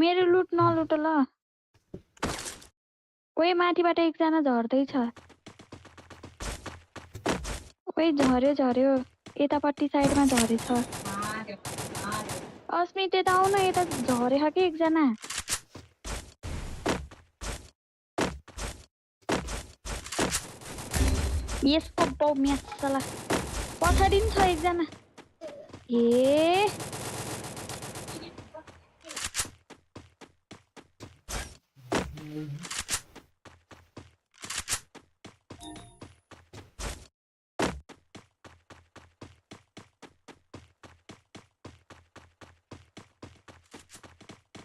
मेरो लुट नलुट ल ओए माथिबाट एकजना झर्दैछ ओए झर्यो यतापट्टि साइडमा झरेछ अस्मित यता आउन यता झरेछ के एकजना यसको बाउ म्यासला पछाडि नि छ एकजना ए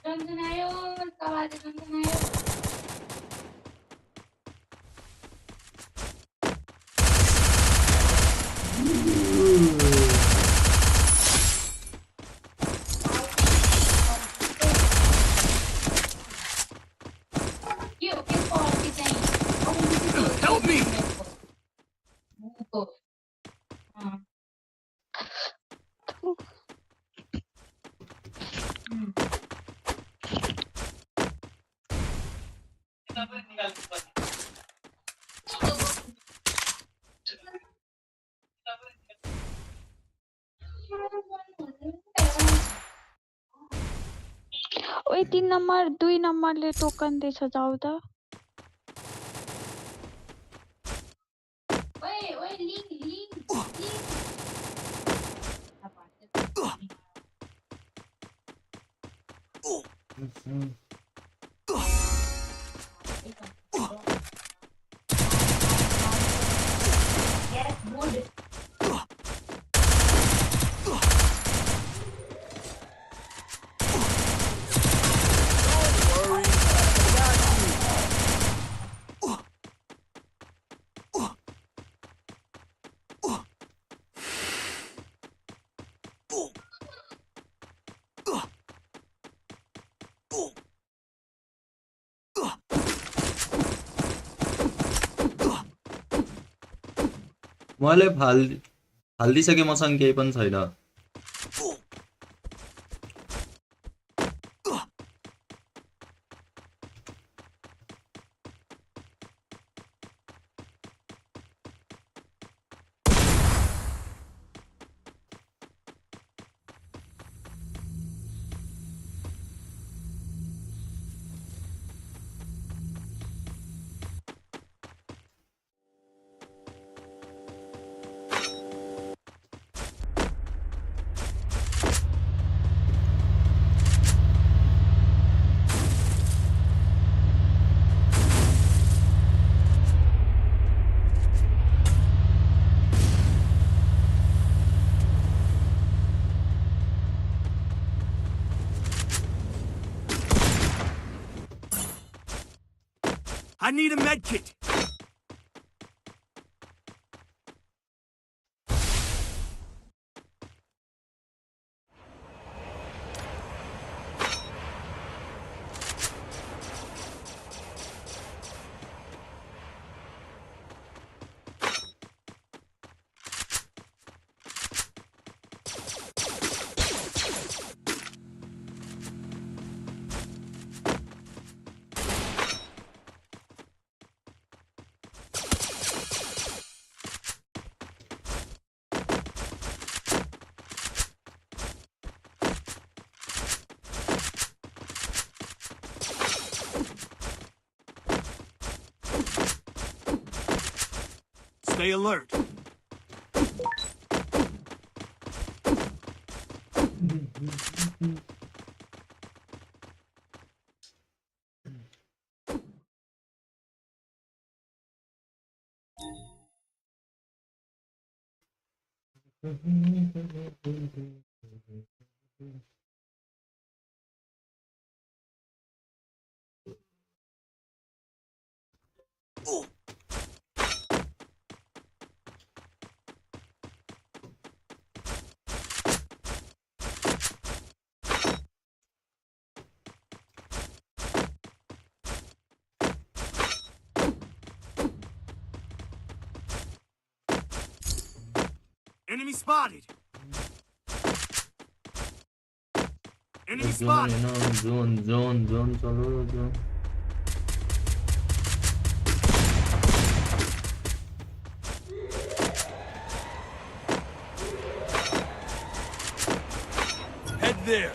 रञ्जन आयो कवाले रञ्जन आयो Help me! ओए 3 नम्बर 2 नम्बरले टोकन दिएछ जाऊ त ओए ओए लिङ yes good मैले हालिदिसके मसँग केही पनि छैन I need a med kit. Stay alert. Enemy spotted. Enemy Zone, spotted. you know, zone, chalo, zone. Head there.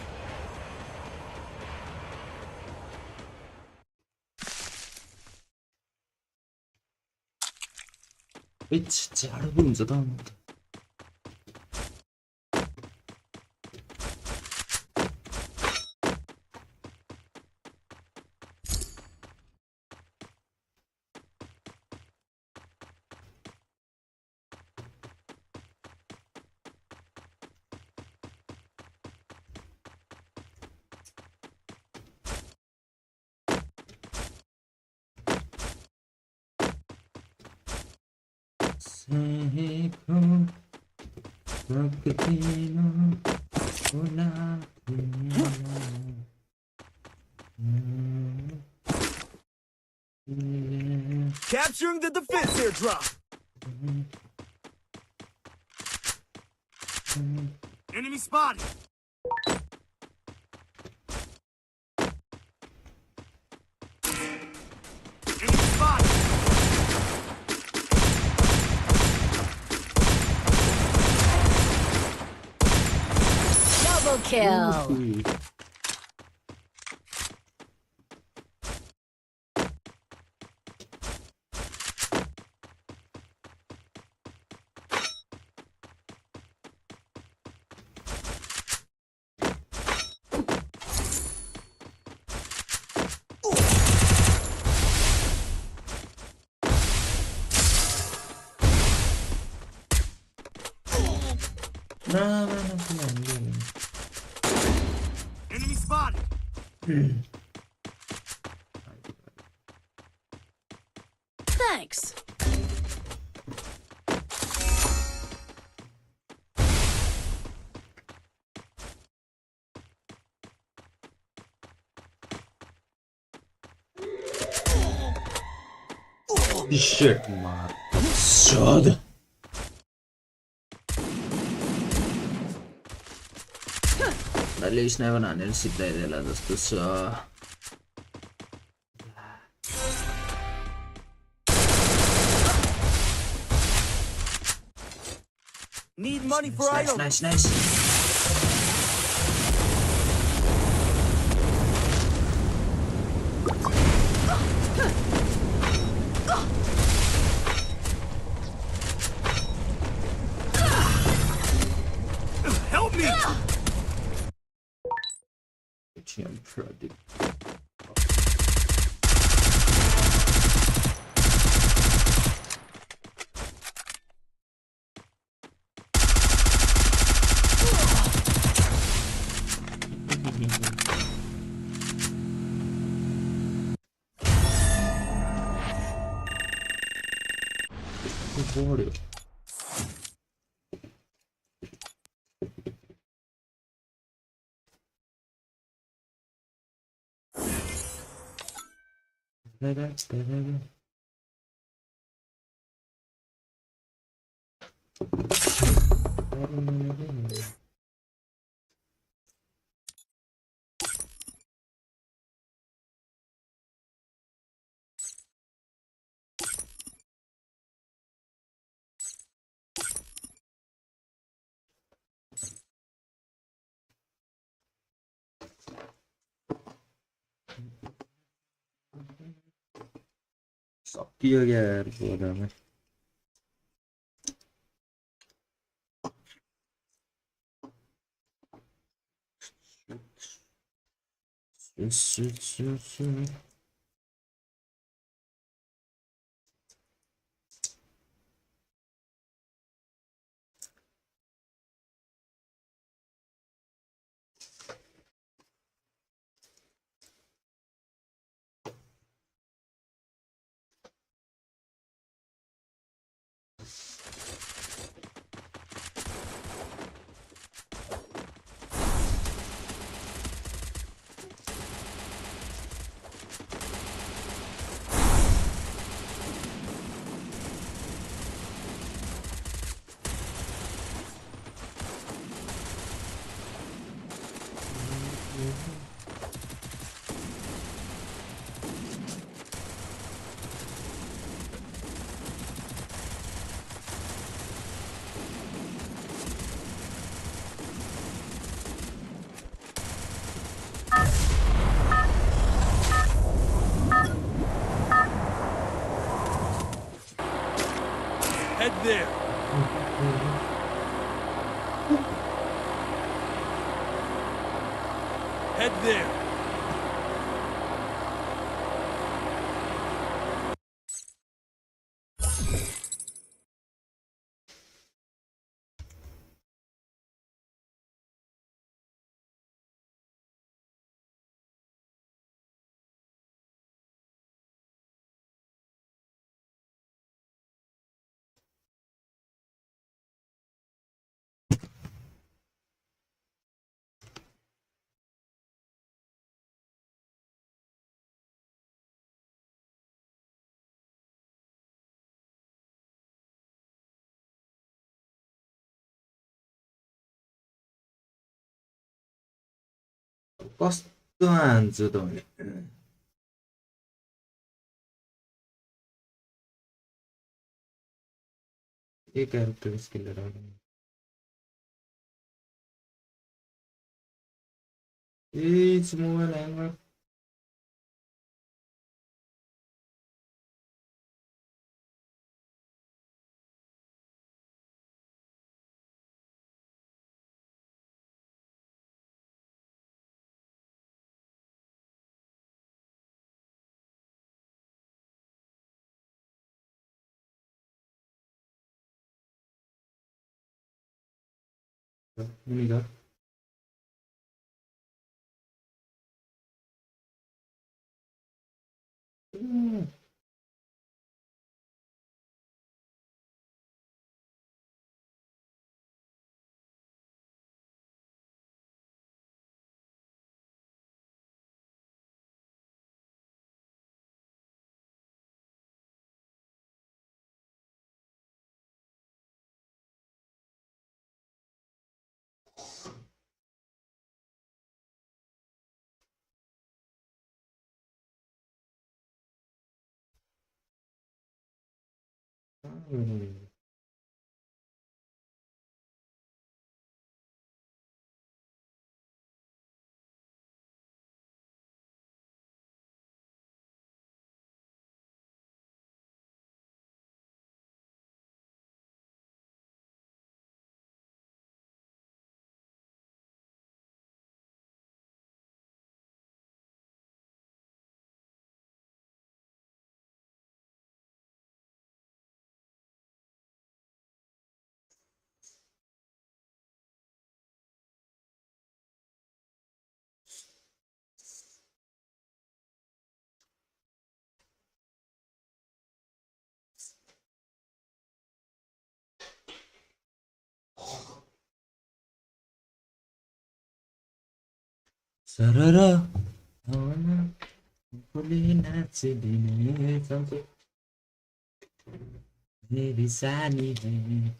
진짜 알아보면 हुन्छ त Capturing the defense airdrop. Enemy spotted. Enemy spotted. Double kill. 그냥 안 돼. Enemy spotted. Thanks. Shit, man. Shut. Dale sniper हानेर सिद्धाइदेला जस्तो छ Need money for items. Nice. Help me. GM product. 버려. सकियो यार बोलामा there. Head there. कस्तो हान्छु त मैले एक क्यारेक्टर स्किल लिएर It's मोबाइल ह्याङ्गर मुनि घर सरर हावामा फुली नाचिदिने सँगै मेरी सानी है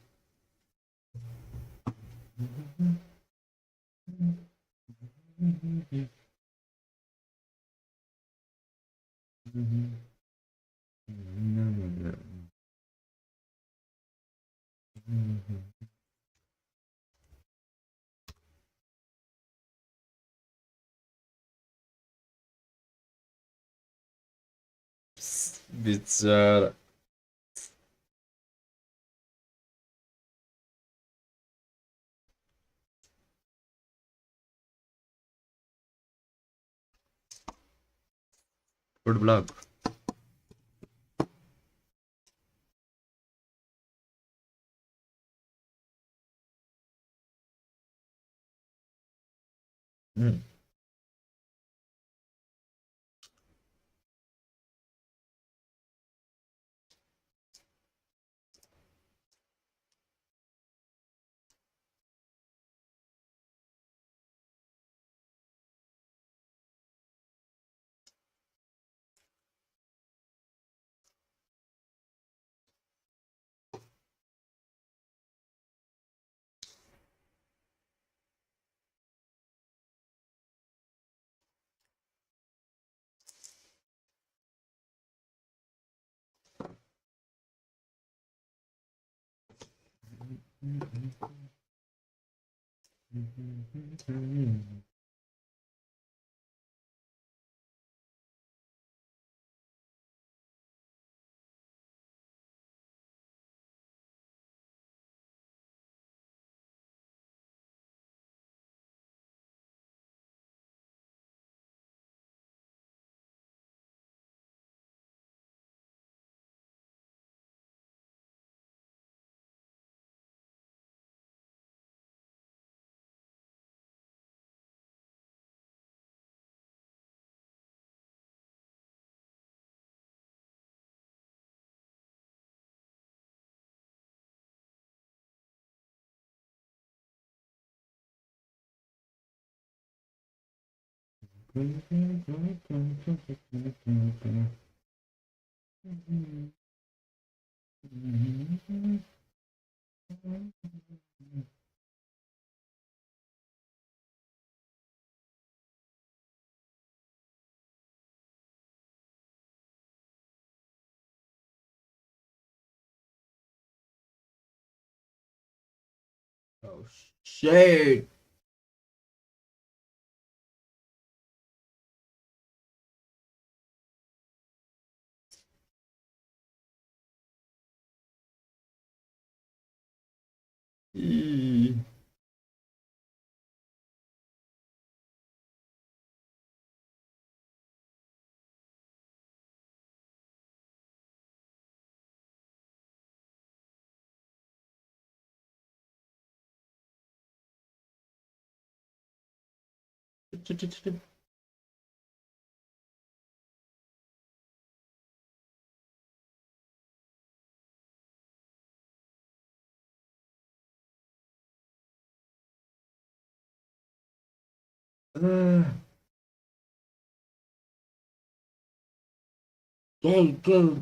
बिचारा good block Oh shit.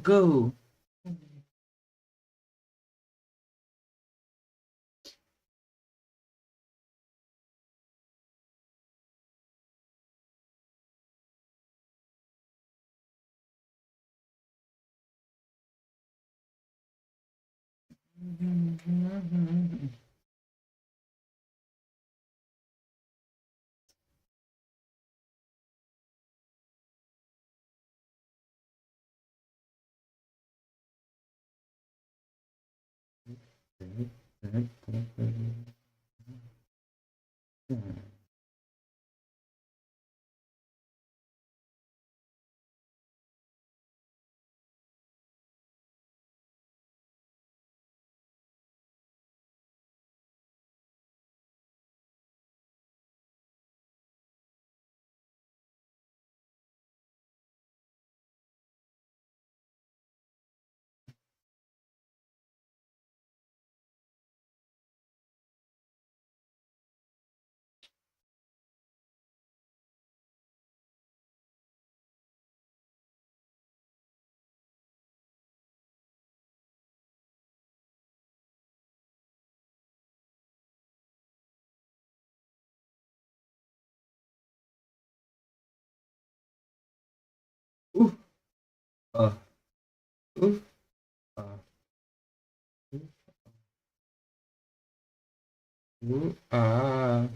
Go. Uh, uh, uh, uh, ah.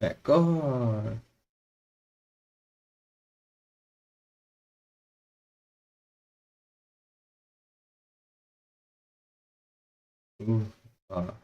Mẹ con. À.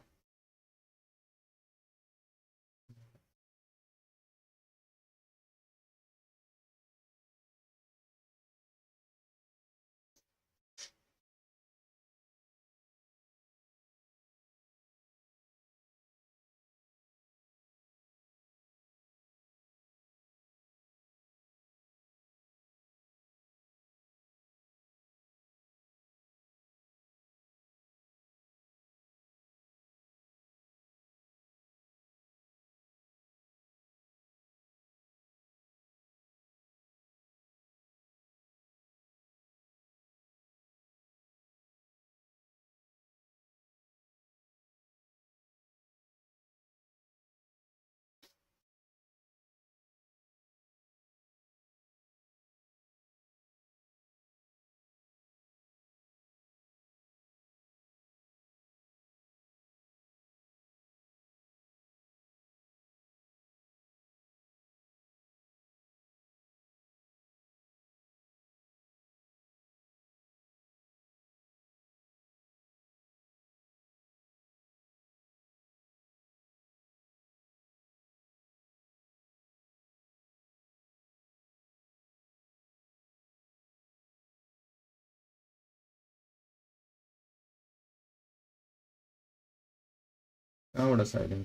Ahora sale.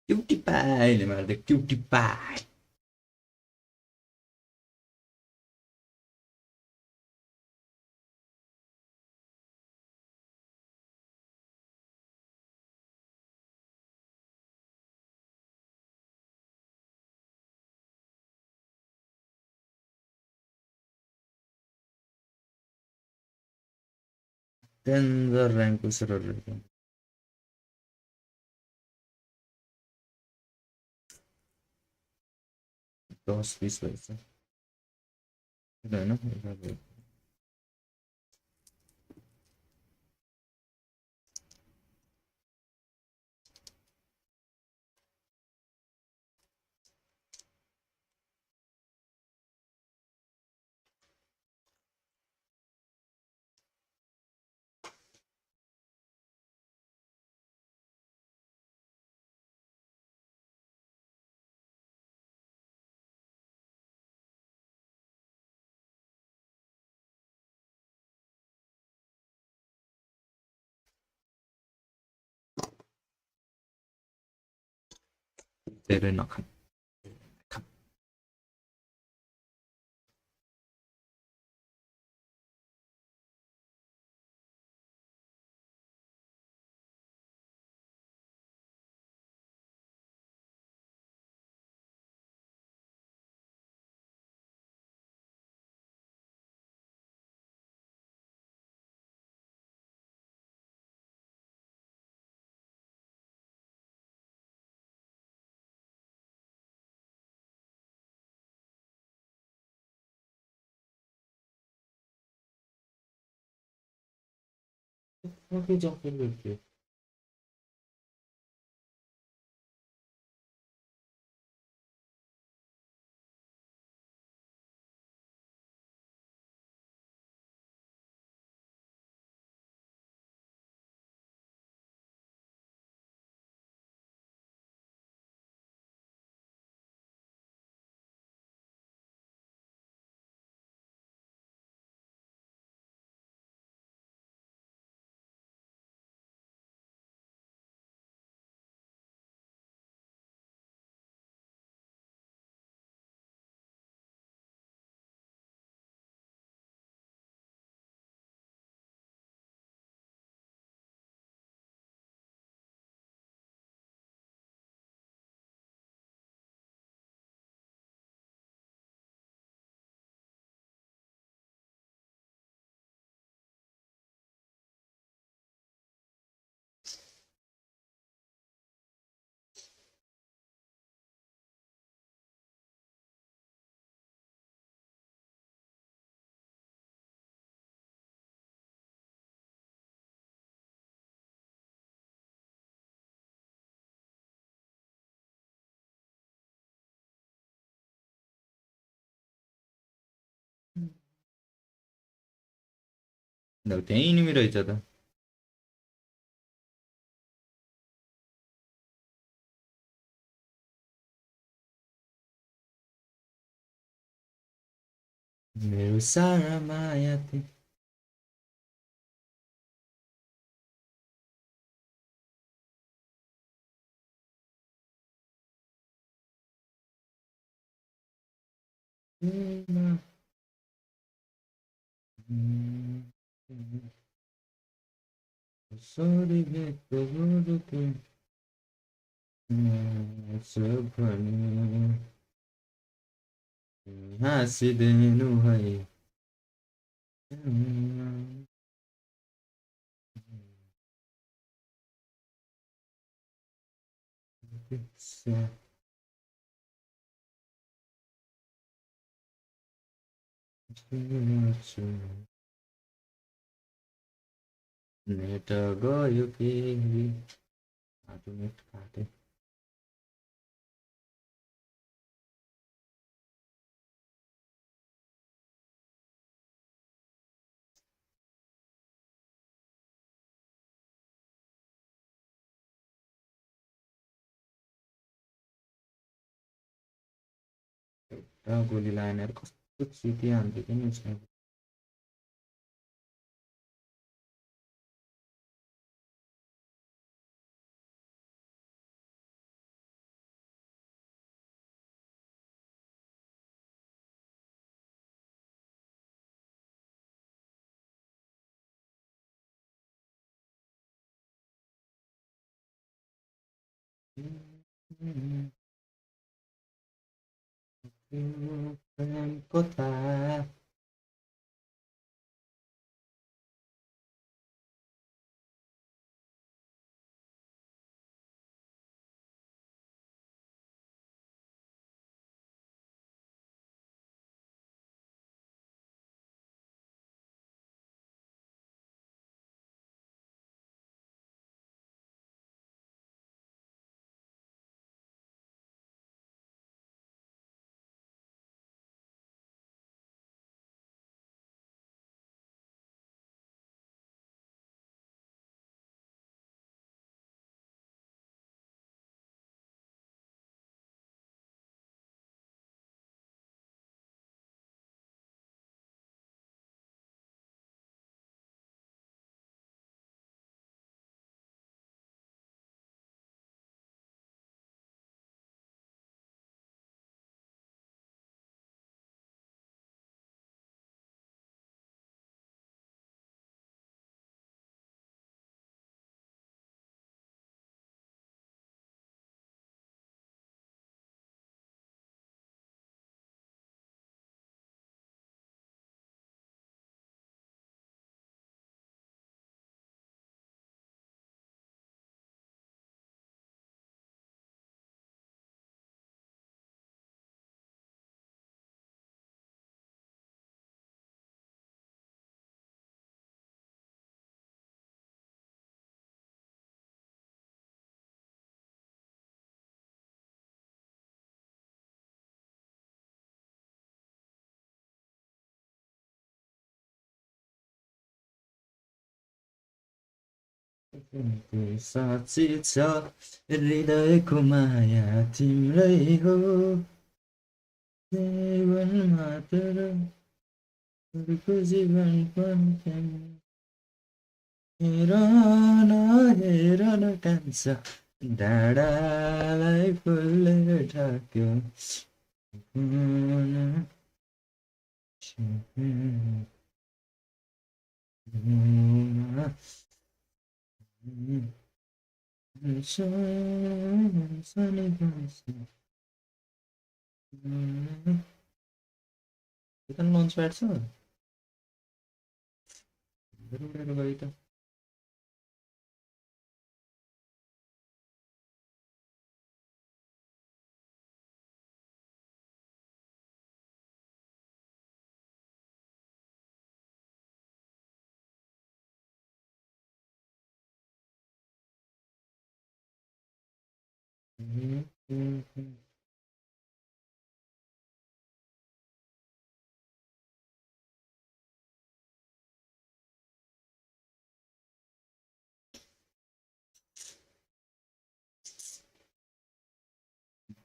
Cutie pie ले मार्दै cutie pie. डेन्जर ऱ्याङ्कको सररहरु 10-20 भएछ हैन धेरै नखान के जफर गर्थे ल त्यही निमी रहेछ त मेरो सारा माया तिमीमा सरी भेटको गुरुको सब भने हाँसिदिनु है नेट गयो कि नेट काटे गोली लानेर कस्तो चिटी हान्थ्यो कि नि उसले प्रेमको थाहा साँच्ची छ हृदयको माया तिम्रै हो जीवनमा तेरो अरूको जीवन पनि हेर हेर न कान्छ डाँडालाई फुलले ढाक्यो लन्च प्याड छ उडेर गयो त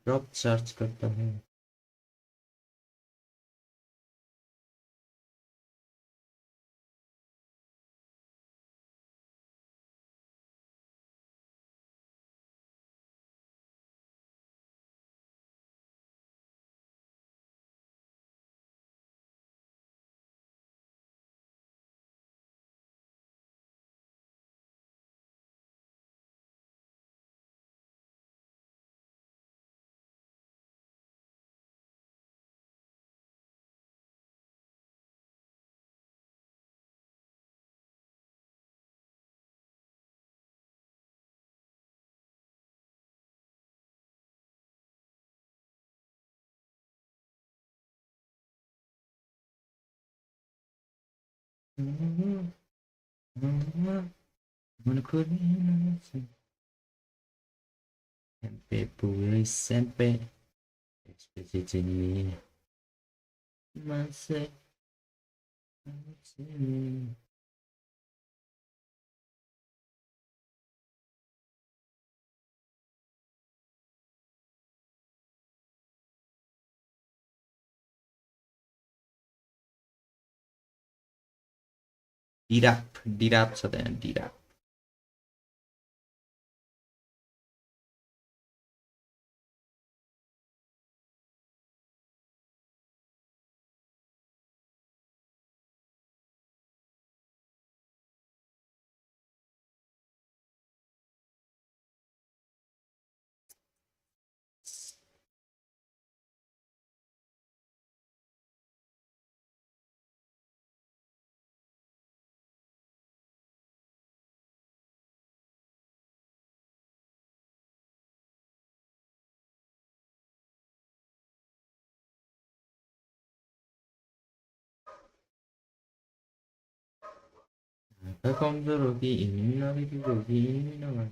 ड्रप चार्ज करता है Sempre pure, sempre esplicitini, ma se dirap छ त्यहाँ dirap कमजोर हो कि इम्युनिटी हो कि इम्युनिटी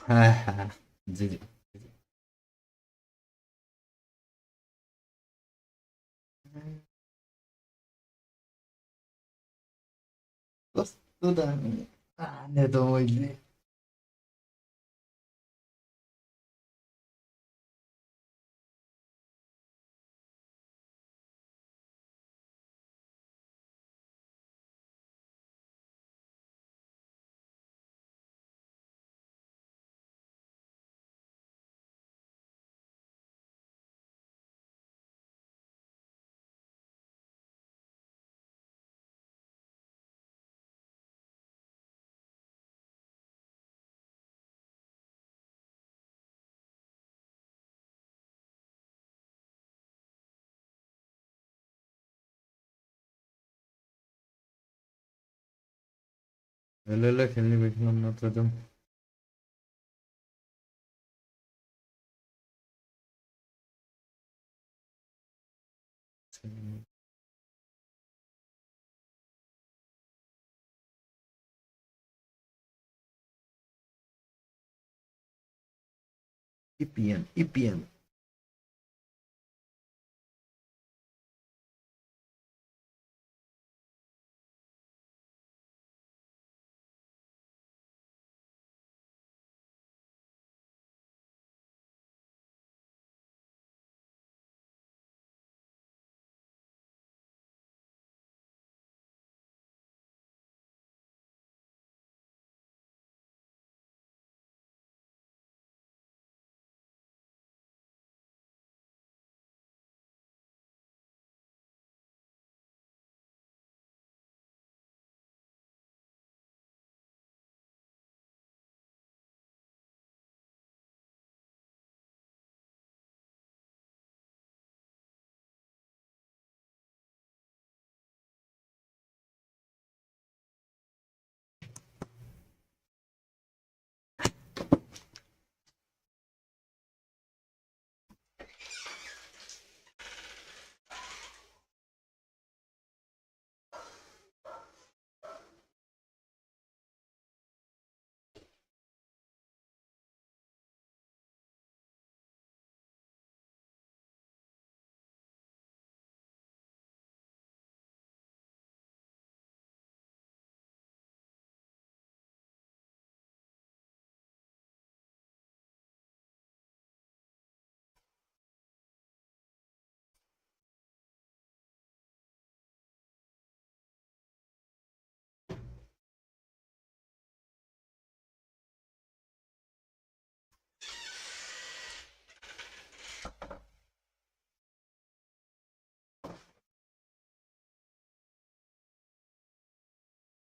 जी जी कस्तो दामी हाने त मैले ल खेल्ने भेट्नु नत्र जाउँ इपिएम इपिएम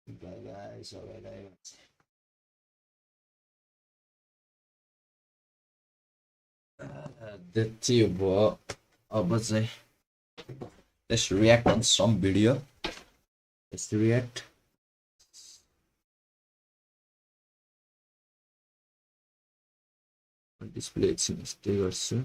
सबैलाई त्यति भयो अब चाहिँ let's react on some video let's react display एकछिन यस्तै गर्छु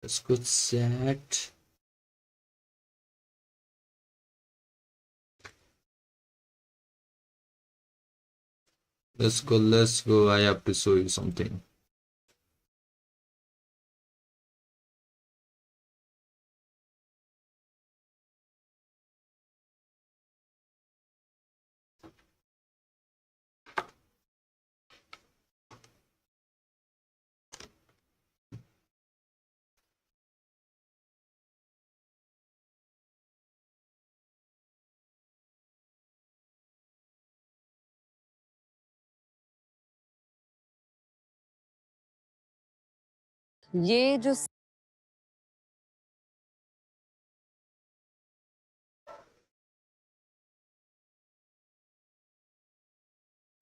यसको chat let's go I have to show you something ये जो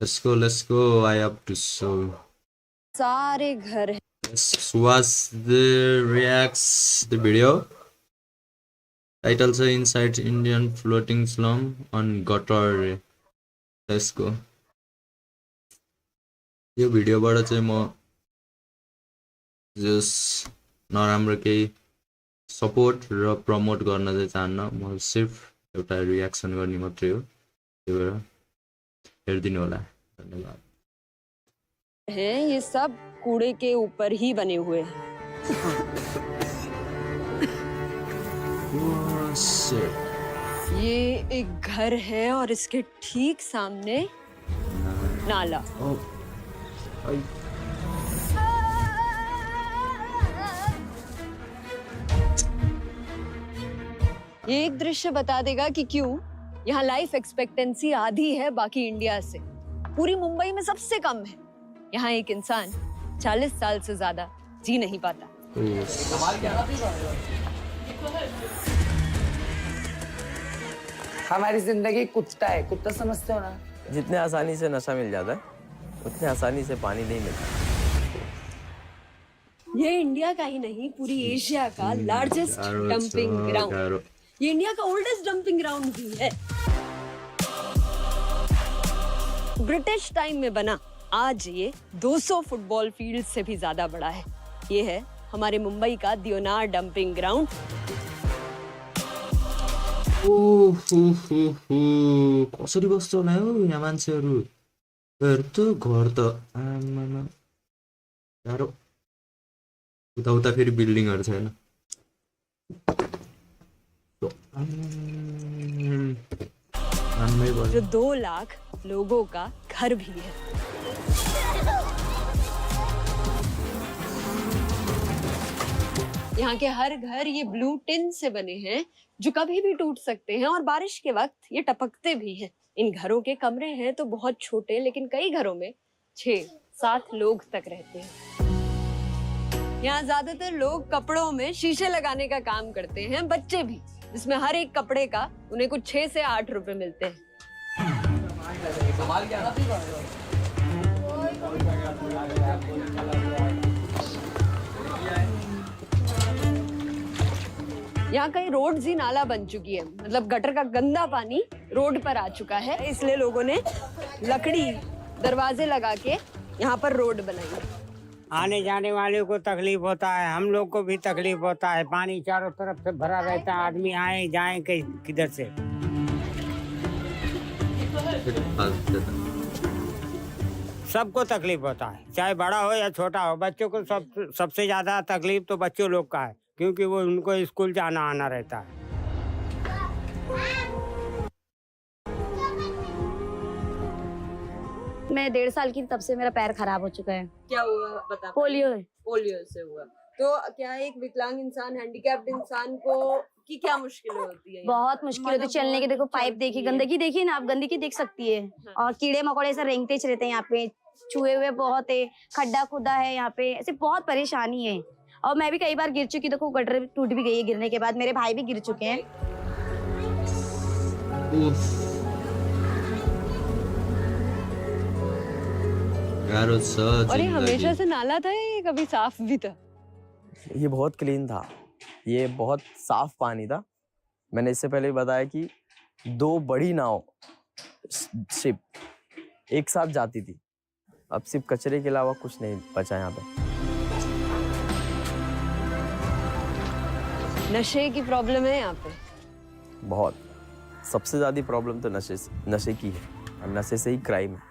Let's go. I have to show. सारे घर हैं। Let's watch the reacts the video. Title say inside Indian floating slum on gutter. Let's go. यो भिडियोबाट चाहिँ म जस नराम्रो केही सपोर्ट र प्रमोट गर्न चाहिँ चाहन्न, म सिर्फ एउटा रियाक्सन गर्ने मात्रै हो। त्यही भएर हेर्दिनु होला। धन्यवाद। हैं ये सब कूड़े के ऊपर ही बने हुए हैं। ये एक घर है और इसके ठीक सामने नाला। ये एक दृश्य बता देगा कि क्यों यहाँ लाइफ एक्सपेक्टेंसी आधी है बाकी इंडिया से। पूरी मुंबई में सबसे कम है। यहाँ एक इंसान 40 साल से ज्यादा जी नहीं पाता। हमारी जिंदगी कुत्ता है, कुत्ता समझते हो ना? जितने आसानी से नशा मिल जाता है उतने आसानी से पानी नहीं मिलता। ये इंडिया का ही नहीं पूरी एशिया का लार्जेस्ट डंपिंग ग्राउंड। ये इंडिया का ओल्डेस्ट डंपिंग ग्राउंड भी है। ब्रिटिश टाइम में बना, आज ये 200 फुटबॉल फील्ड से भी ज्यादा बड़ा है। ये है हमारे मुंबई का दियोनार डंपिंग ग्राउंड। कसरी बस्छ होला हो यहाँ मान्छेहरू। हेर्छु घर त आमामा गाह्रो। उता फेरि बिल्डिङहरू छैन। जो 2 लाख लोगों का घर भी है। यहाँ के हर घर ये ब्लू टिन से बने हैं जो कभी भी टूट सकते हैं और बारिश के वक्त ये टपकते भी हैं। इन घरों के कमरे हैं तो बहुत छोटे, लेकिन कई घरों में 6-7 लोग तक रहते हैं। यहाँ ज्यादातर लोग कपड़ों में शीशे लगाने का काम करते हैं, बच्चे भी, जिसमें हर एक कपड़े का उन्हें कुछ 6 से 8 रुपए मिलते हैं। यहाँ कई रोड ही नाला बन चुकी है, मतलब गटर का गंदा पानी रोड पर आ चुका है, इसलिए लोगों ने लकड़ी दरवाजे लगा के यहाँ पर रोड बनाई। आने जाने वाले को तकलीफ होता है, हम लोग को भी तकलीफ होता है। पानी चारों तरफ से भरा रहता है, आदमी आए जाए किधर से। सबको तकलीफ होता है, चाहे बड़ा हो या छोटा हो। बच्चों को सबसे ज्यादा तकलीफ तो बच्चों लोग का है, क्योंकि वो उनको स्कूल जाना आना रहता है। मैं 1.5 साल की तब से मेरा पैर खराब हो चुका है। क्या हुआ बता? पोलियो है। पोलियो से हुआ। तो क्या एक विकलांग इंसान, हैंडीकैप्ड इंसान को की क्या मुश्किलें होती है? बहुत मुश्किल होती है चलने की। देखो पाइप देखिए, गंदगी देखिए ना आप, गंदगी देख सकती है। और कीड़े मकोड़े ऐसे रेंगते रहते हैं यहाँ पे, चूहे हुए बहुत है, खड्डा खुदा है यहाँ पे, ऐसे बहुत परेशानी है। और मैं भी कई बार गिर चुकी, देखो गटर टूट भी गई है गिरने के बाद। मेरे भाई भी गिर चुके हैं। और ये हमेशा से नाला था, ये कभी साफ भी था? ये बहुत क्लीन था, ये बहुत साफ पानी था। मैंने इससे पहले बताया कि 2 बड़ी नाव शिप एक साथ जाती थी। अब सिर्फ कचरे के अलावा कुछ नहीं बचा यहाँ पे। नशे की प्रॉब्लम है यहाँ पे बहुत। सबसे ज्यादा प्रॉब्लम तो नशे की है, और नशे से ही क्राइम है।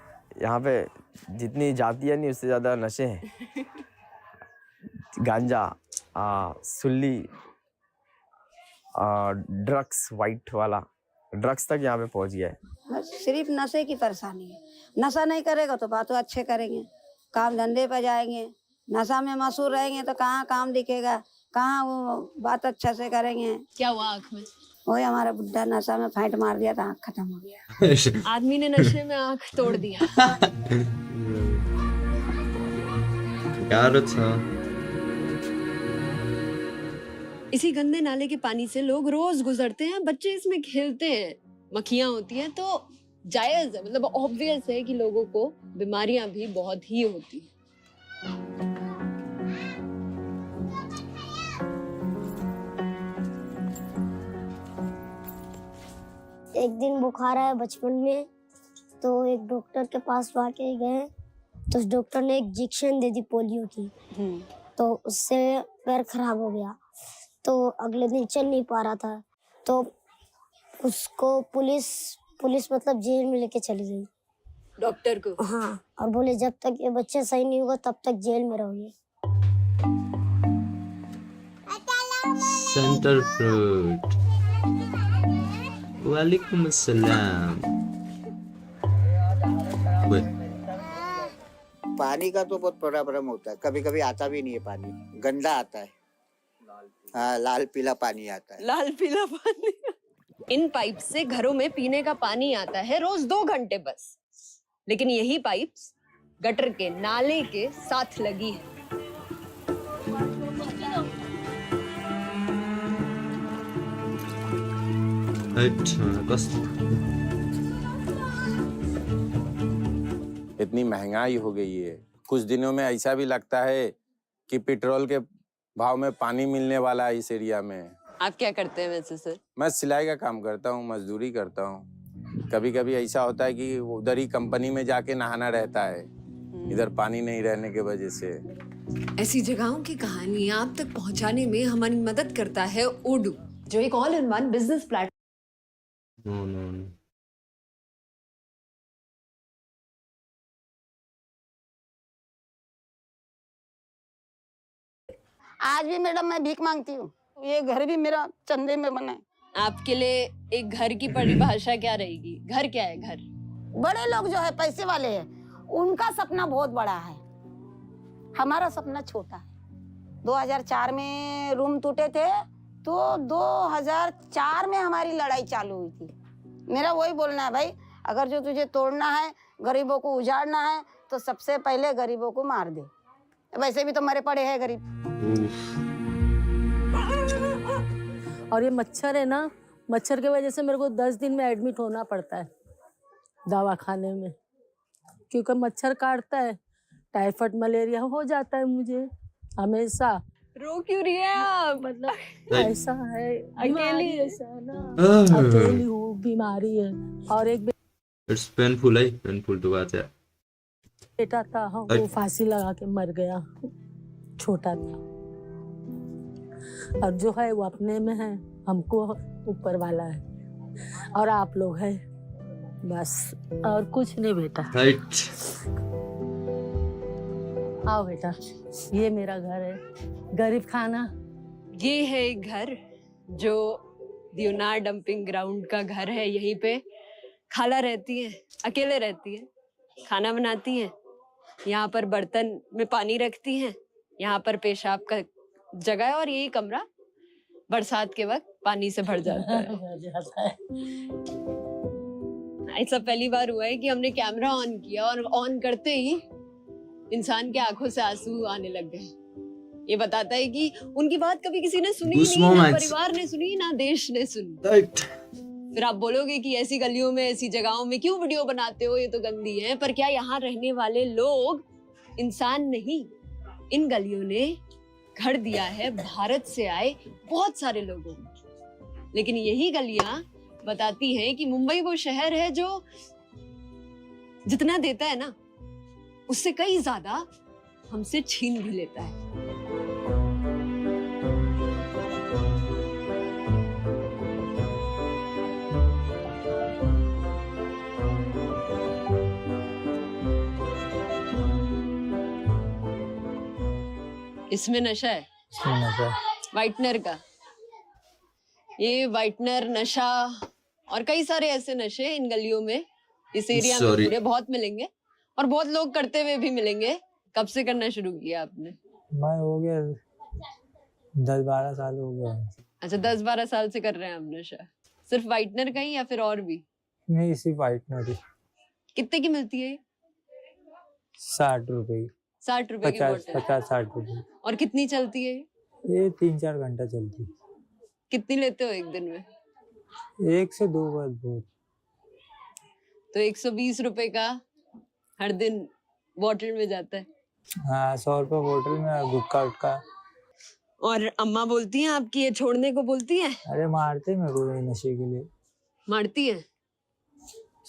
यहाँ पे जितनी जातियाँ नहीं उससे ज्यादा नशे हैं। गांजा, सुल्ली, ड्रग्स, वाइट वाला ड्रग्स तक यहाँ पे पहुँच गया है। सिर्फ नशे की परेशानी है। नशा नहीं करेगा तो बात अच्छे करेंगे, काम धंधे पे जाएंगे। नशा में मशहूर रहेंगे तो कहाँ काम दिखेगा, कहाँ वो बात अच्छा से करेंगे। क्या हुआ आँख में? वही हमारा बुढ़ा नशा में फाइट मार दिया था, आँख खत्म हो गया। आदमी ने नशे में आँख तोड़ दिया। इसी गंदे नाले के पानी से लोग रोज गुजरते हैं, बच्चे इसमें खेलते हैं। मक्खियां होती हैं तो जायज है, मतलब ऑब्वियस है कि लोगों को बीमारियां भी बहुत ही होती हैं। एक दिन बुखार आया बचपन में, तो एक डॉक्टर के पास लाके गए, तो उस डॉक्टर ने एक इंजेक्शन दे दी पोलियो की। तो उससे पैर खराब हो गया, तो अगले दिन चल नहीं पा रहा था, तो उसको पुलिस मतलब जेल में लेके चली गई डॉक्टर को। हाँ, और बोले जब तक ये बच्चा सही नहीं होगा तब तक जेल में रहोगे। Centre fruit. वालेकुम अस्सलाम। पानी का तो बहुत प्रॉब्लम होता है, कभी कभी आता भी नहीं है पानी, गंदा आता है। हाँ, लाल पीला पानी आता है। लाल पीला पानी। इन पाइप से घरों में पीने का पानी आता है रोज 2 घंटे बस, लेकिन यही पाइप्स गटर के नाले के साथ लगी है। अच्छा, बस इतनी महंगाई हो गई है, कुछ दिनों में ऐसा भी लगता है कि पेट्रोल के भाव में पानी मिलने वाला है इस एरिया में। आप क्या करते हैं वैसे सर? मैं सिलाई का काम करता हूँ, मजदूरी करता हूँ। कभी कभी ऐसा होता है कि उधर ही कंपनी में जाके नहाना रहता है, इधर पानी नहीं रहने की वजह से। ऐसी जगहों की कहानी आप तक पहुंचाने में हमारी मदद करता है ओडू, जो एक all in one business platform. no. आज भी मैडम मैं भीख मांगती हूँ, ये घर भी मेरा चंदे में बना है। आपके लिए एक घर की परिभाषा क्या रहेगी? घर क्या है? घर बड़े लोग जो है पैसे वाले हैं, उनका सपना बहुत बड़ा है, हमारा सपना छोटा है। 2004 में रूम टूटे थे, तो 2004 में हमारी लड़ाई चालू हुई थी। मेरा वही बोलना है भाई, अगर जो तुझे तोड़ना है, गरीबों को उजाड़ना है, तो सबसे पहले गरीबों को मार दे। वैसे भी तो मरे पड़े हैं गरीब। और ये मच्छर है ना, मच्छर की वजह से मेरे को 10 दिन में एडमिट होना पड़ता है दवाखाने में, क्योंकि मच्छर काटता है, टाइफाइड मलेरिया हो जाता है मुझे हमेशा। रो क्यों रही है आप? मतलब ऐसा है, अकेली ऐसा है ना, अकेली हूँ, बीमारी है। और एक इट्स पेनफुल है, पेनफुल तो बात है। बेटा था, वो फांसी लगा के मर गया, छोटा था। और जो है वो अपने में है, हमको ऊपर वाला है, और आप लोग है बस, और कुछ नहीं बेटा। आओ बेटा, ये मेरा घर है, गरीब खाना। ये है एक घर जो दियोनार डंपिंग ग्राउंड का घर है। यहीं पे खाला रहती है, अकेले रहती है, खाना बनाती है, यहाँ पर बर्तन में पानी रखती हैं, यहाँ पर पेशाब का जगह है, और यही कमरा बरसात के वक्त पानी से भर जाता है। ऐसा पहली बार हुआ है कि हमने कैमरा ऑन किया और ऑन करते ही इंसान के आंखों से आंसू आने लग गए। ये बताता है कि उनकी बात कभी किसी ने सुनी नहीं, ना परिवार ने सुनी, ना देश ने सुनी। फिर आप बोलोगे कि ऐसी गलियों में, ऐसी जगहों में क्यों वीडियो बनाते हो, ये तो गंदी है। पर क्या यहाँ रहने वाले लोग इंसान नहीं? इन गलियों ने घर दिया है भारत से आए बहुत सारे लोगों को। लेकिन यही गलियां बताती हैं कि मुंबई वो शहर है जो जितना देता है ना, उससे कई ज्यादा हमसे छीन भी लेता है। इसमें नशा है, वाइटनर का। ये वाइटनर, नशा और कई सारे ऐसे नशे इन गलियों में, इस एरिया में पूरे बहुत मिलेंगे, और बहुत लोग करते हुए भी मिलेंगे। कब से करना शुरू किया आपने? मैं हो गया 10-12 साल हो गया। अच्छा, 10-12 साल से कर रहे हैं आप नशा? सिर्फ वाइटनर का ही या फिर और भी? नहीं, सिर्फ वाइटनर ही। कितने की मिलती है? 60 रुपए की। 60 रुपए की बोतल? 50-60 रुपए। और कितनी चलती है? ये 3-4 घंटा चलती है। कितनी लेते हो एक दिन में? 1 से 2 बार बहुत। तो 120 रुपए का हर दिन बॉटल में जाता है। हाँ 100 रुपये बोतल में गुटखा उटका। और अम्मा बोलती हैं आपकी, ये छोड़ने को बोलती हैं? अरे मारते मेरे को ये नशे के लिए। मारती हैं?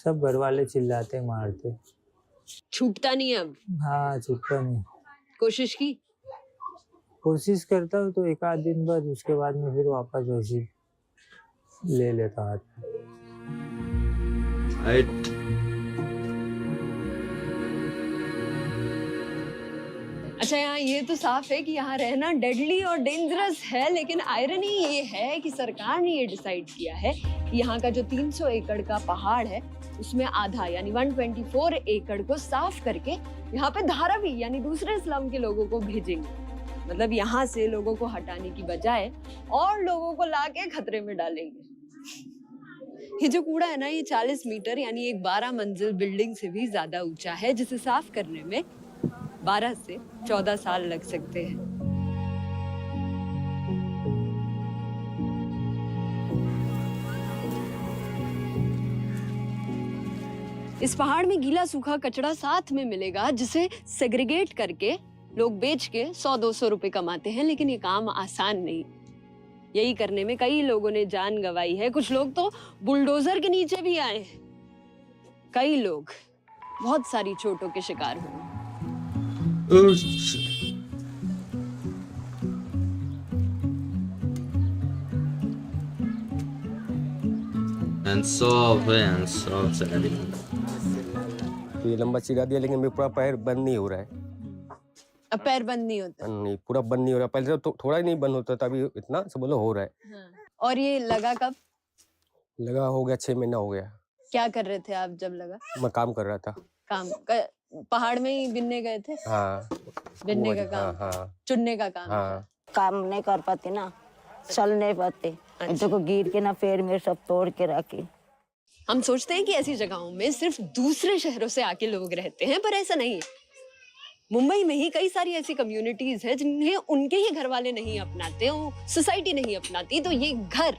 सब घर वाले चिल्लाते मारते। छूटता नहीं है अब? हाँ छूटता नहीं। कोशिश की? कोशिश करता हूँ तो एक आध दिन बाद, उसके बाद में फिर वापस वैसे ले लेता हाथ। अच्छा, यहाँ ये तो साफ है कि यहाँ रहना डेडली और डेंजरस है, लेकिन आयरनी ये है कि सरकार ने ये डिसाइड किया है कि यहाँ का जो 300 एकड़ का पहाड़ है उसमें आधा यानी 124 एकड़ को साफ करके यहाँ पे धारावी यानी दूसरे स्लम के लोगों को भेजेंगे। मतलब यहाँ से लोगों को हटाने की बजाय और लोगों को लाके खतरे में डालेंगे। ये जो कूड़ा है ना, ये 40 मीटर यानी एक 12 मंजिल बिल्डिंग से भी ज्यादा ऊंचा है, जिसे साफ करने में 12 से 14 साल लग सकते हैं। इस पहाड़ में गीला सूखा कचरा साथ में मिलेगा, जिसे सेग्रीगेट करके लोग बेच के 100-200 रुपए कमाते हैं, लेकिन ये काम आसान नहीं। यही करने में कई लोगों ने जान गंवाई है, कुछ लोग तो बुलडोजर के नीचे भी आए हैं। कई लोग बहुत सारी चोटों के शिकार हुए। तो ये लंबा चिरा दिया, लेकिन मेरा पूरा पैर बंद नहीं हो रहा है। अब पैर बंद नहीं होता? नहीं, पूरा बंद नहीं हो रहा। पहले तो थोड़ा ही नहीं बंद होता था, अभी इतना सब बोलो हो रहा है। हाँ। और ये लगा कब? लगा हो गया 6 महीना हो गया। क्या कर रहे थे आप जब लगा? मैं काम कर रहा था। पहाड़ में ही बिनने गए थे? हाँ। बिनने का काम? हाँ। चुनने का काम? हाँ। काम नहीं कर पाती ना, चल नहीं पाती। देखो गिर के ना पैर मेरे सब तोड़ के रखी। हम सोचते हैं कि ऐसी जगहों में सिर्फ दूसरे शहरों से आके लोग रहते हैं, पर ऐसा नहीं है। मुंबई में ही कई सारी ऐसी कम्युनिटीज है जिन्हें उनके ही घर वाले नहीं अपनाते, सोसाइटी नहीं अपनाती, तो ये घर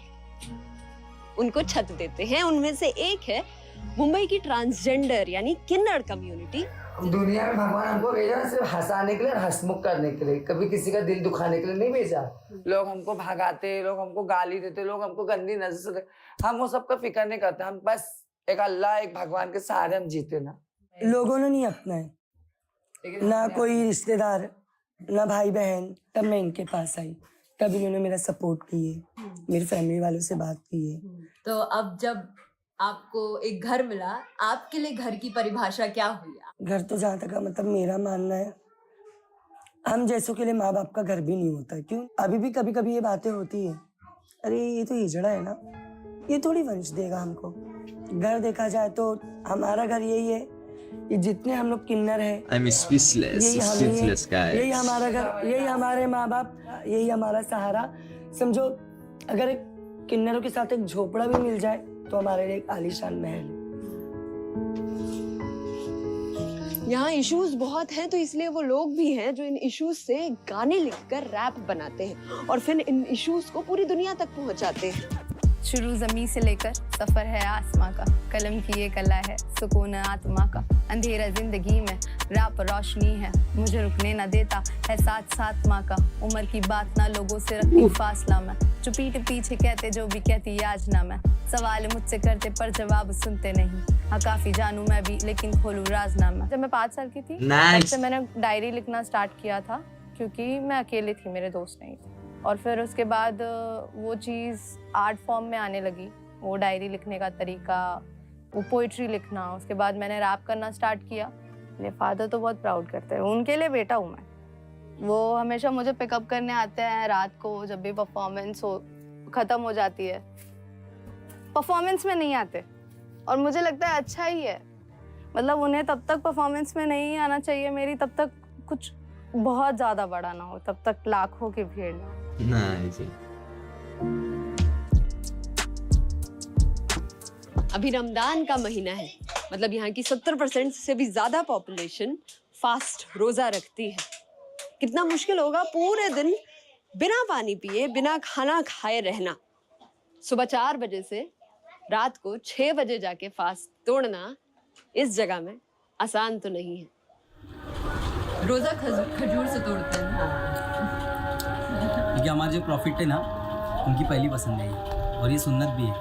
उनको छत देते हैं। उनमें से एक है मुंबई की ट्रांसजेंडर यानी किन्नर कम्युनिटी। दुनिया में भगवान हमको भेजा सिर्फ हंसाने के लिए, हंसमुख करने के लिए, कभी किसी का दिल दुखाने के लिए नहीं भेजा। लोग हमको भगाते, लोग हमको गाली देते, लोग हमको गंदी नजर से, हम वो सबका फिक्र नहीं करते। हम बस एक अल्लाह, एक भगवान के सहारे हम जीते ना। लोगों ने नहीं अपनाए, ना कोई रिश्तेदार, ना भाई बहन। तब मैं इनके पास आई, तब इन्होंने मेरा सपोर्ट किए, मेरी फैमिली वालों से बात की है। तो अब जब आपको एक घर मिला, आपके लिए घर की परिभाषा क्या हुई? घर तो जहाँ तक मतलब मेरा मानना है, हम जैसों के लिए माँ बाप का घर भी नहीं होता। क्यों? अभी भी कभी कभी ये बातें होती है, अरे ये तो हिजड़ा है ना, ये थोड़ी वंश देगा हमको। घर देखा जाए तो हमारा घर यही है, ये जितने हम लोग किन्नर है, यही हमारा घर, यही हमारे माँ बाप, यही हमारा सहारा। समझो अगर एक किन्नरों के साथ एक झोपड़ा भी मिल जाए तो हमारे लिए एक आलीशान महल है। यहाँ इश्यूज बहुत हैं, तो इसलिए वो लोग भी हैं जो इन इश्यूज से गाने लिखकर रैप बनाते हैं और फिर इन इश्यूज को पूरी दुनिया तक पहुंचाते हैं। शुरू जमी से लेकर सफर है आसमां का, कलम की ये कला है सुकून आत्मा का। अंधेरा जिंदगी में रात रोशनी है, मुझे रुकने ना देता है साथ साथ माँ का। उम्र की बात ना लोगों से रखती फासला मैं, जो पीठ पीछे कहते जो भी कहती आज ना मैं। सवाल मुझसे करते पर जवाब सुनते नहीं, हाँ काफी जानू मैं भी लेकिन खोलूं राज ना मैं। जब मैं 5 साल की थी तब से मैंने डायरी लिखना स्टार्ट किया था, क्योंकि मैं अकेली थी, मेरे दोस्त नहीं थे। और फिर उसके बाद वो चीज़ आर्ट फॉर्म में आने लगी, वो डायरी लिखने का तरीका, वो पोइट्री लिखना। उसके बाद मैंने रैप करना स्टार्ट किया। मेरे फादर तो बहुत प्राउड करते हैं, उनके लिए बेटा हूँ मैं। वो हमेशा मुझे पिकअप करने आते हैं रात को, जब भी परफॉर्मेंस हो ख़त्म हो जाती है। परफॉर्मेंस में नहीं आते और मुझे लगता है अच्छा ही है, मतलब उन्हें तब तक परफॉर्मेंस में नहीं आना चाहिए मेरी, तब तक कुछ बहुत ज़्यादा बड़ा ना हो, तब तक लाखों की भीड़ ना हो। अभी रमजान का महीना है, मतलब यहाँ की 70% से भी ज्यादा पॉपुलेशन फास्ट रोजा रखती है। कितना मुश्किल होगा पूरे दिन बिना पानी पिए, बिना खाना खाए रहना। सुबह 4 बजे से रात को 6 बजे जाके फास्ट तोड़ना इस जगह में आसान तो नहीं है। रोजा खजूर से तोड़ते हैं। क्योंकि हमारे जो प्रॉफिट है ना, उनकी पहली पसंद है ये, और ये सुन्नत भी है।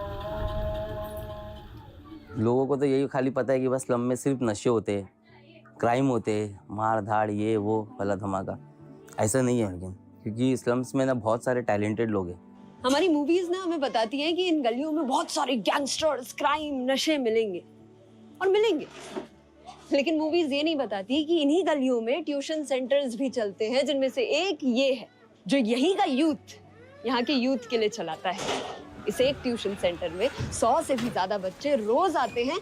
लोगों को तो यही खाली पता है कि बस स्लम में सिर्फ नशे होते हैं, क्राइम होते हैं, मार धाड़, ये वो भला धमाका। ऐसा नहीं है लेकिन, क्योंकि स्लम्स में ना बहुत सारे टैलेंटेड लोग हैं। हमारी मूवीज ना हमें बताती हैं कि इन गलियों में बहुत सारे गैंगस्टर्स, क्राइम, नशे मिलेंगे और मिलेंगे, लेकिन मूवीज ये नहीं बताती कि इन्हीं गलियों में ट्यूशन सेंटर्स भी चलते हैं, जिनमें से एक ये है जो यहीं का यूथ, यहाँ के यूथ के लिए चलाता है। इस एक ट्यूशन सेंटर में 100 से भी ज्यादा बच्चे रोज आते हैं,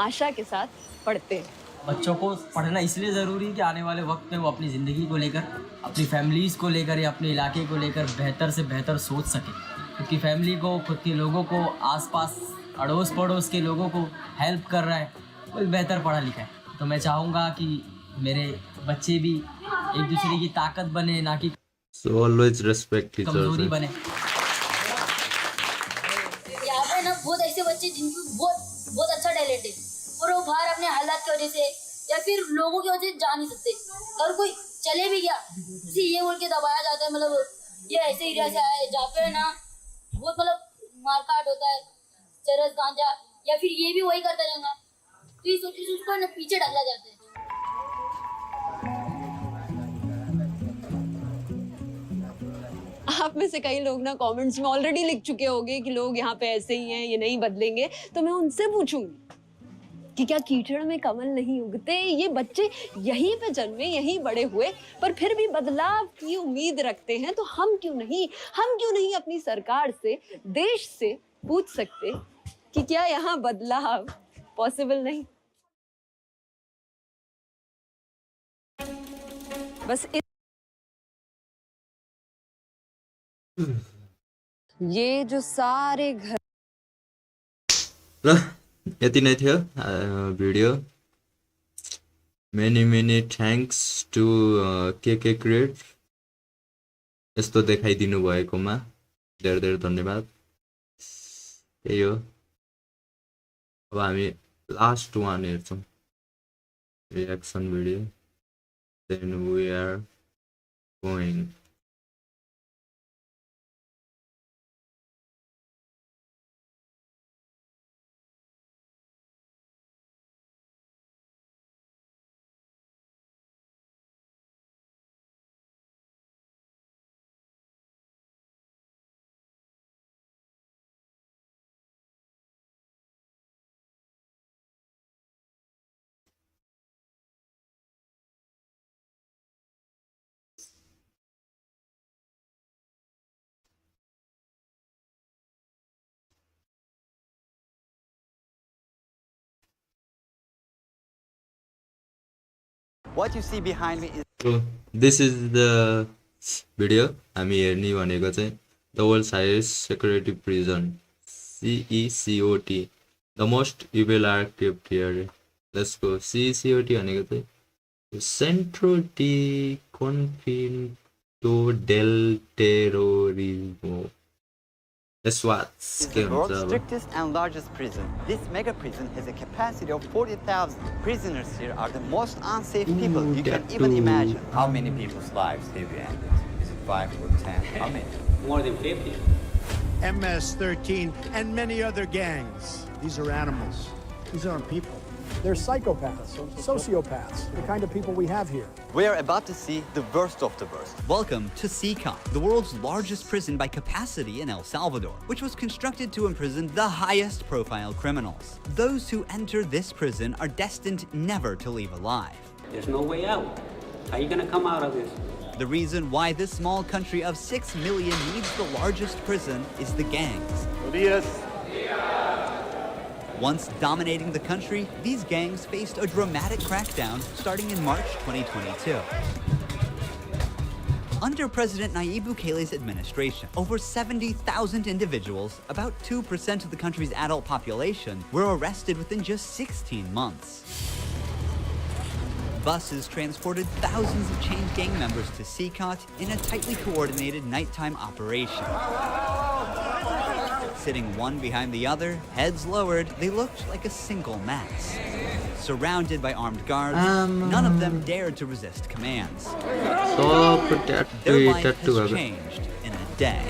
आशा के साथ पढ़ते हैं। बच्चों को पढ़ना इसलिए ज़रूरी है कि आने वाले वक्त में वो अपनी ज़िंदगी को लेकर, अपनी फैमिलीज़ को लेकर या अपने इलाके को लेकर बेहतर से बेहतर सोच सके। क्योंकि फैमिली को, खुद के लोगों को, आसपास अड़ोस पड़ोस के लोगों को हेल्प कर रहा है, वो बेहतर पढ़ा लिखा है। तो मैं चाहूँगा कि मेरे बच्चे भी एक दूसरे की ताकत बने, ना कि ऑलवेज रेस्पेक्ट कमजोरी बने। यहाँ पे ना बहुत ऐसे बच्चे जिनको बहुत अच्छा टैलेंट है, और वो बाहर अपने हालात की वजह से या फिर लोगों की वजह से जा नहीं सकते। अगर कोई चले भी गया, किसी ये बोल के दबाया जाता है, मतलब ये ऐसे एरिया से आया है जहाँ पे ना बहुत मतलब मारकाट होता है, चरस गांजा, या फिर ये भी वही करता रहेगा, तो इस वजह से उसको ना पीछे डाला जाता है। आप में से कई लोग ना कमेंट्स में ऑलरेडी लिख चुके होंगे कि लोग यहाँ पे ऐसे ही हैं, ये नहीं बदलेंगे। तो मैं उनसे पूछूंगी कि क्या कीचड़ में कमल नहीं उगते? ये बच्चे यहीं पे जन्मे, यहीं बड़े हुए, पर फिर भी बदलाव की उम्मीद रखते हैं। तो हम क्यों नहीं अपनी सरकार से, देश से पूछ सकते कि क्या यहाँ बदलाव पॉसिबल नहीं? बस ये जो सारे घर यति नै थियो भिडियो। मेनी थ्याङ्क्स टु के क्रिएट यस्तो देखाइदिनु भएकोमा धेरै धन्यवाद। त्यही हो, अब हामी लास्ट वान हेर्छौँ, reaction video, then we are going. What you see behind me is So this is the video हामी हेर्ने भनेको चाहिँ the world's highest security prison, CECOT, the most evil are kept here. Let's go. CECOT भनेको चाहिँ Centro de Confinamiento del Terrorismo. That's what the world's strictest and largest prison. This mega prison has a capacity of 40,000. Prisoners here are the most unsafe people you can even imagine. How many people's lives have you ended? Is it 5 or 10? How many? More than 50. MS-13 and many other gangs. These are animals. These aren't people. They're psychopaths, sociopaths, the kind of people we have here. We are about to see the worst of the worst. Welcome to CECOT, the world's largest prison by capacity in El Salvador, which was constructed to imprison the highest profile criminals. Those who enter this prison are destined never to leave alive. There's no way out. How are you going to come out of this? The reason why this small country of 6 million needs the largest prison is the gangs. Once dominating the country, these gangs faced a dramatic crackdown starting in March 2022. Under President Nayib Bukele's administration, over 70,000 individuals, about 2% of the country's adult population, were arrested within just 16 months. Buses transported thousands of chained gang members to CECOT in a tightly coordinated nighttime operation. Sitting one behind the other, heads lowered, they looked like a single mass. Surrounded by armed guards, none of them dared to resist commands. Their life has changed in a day.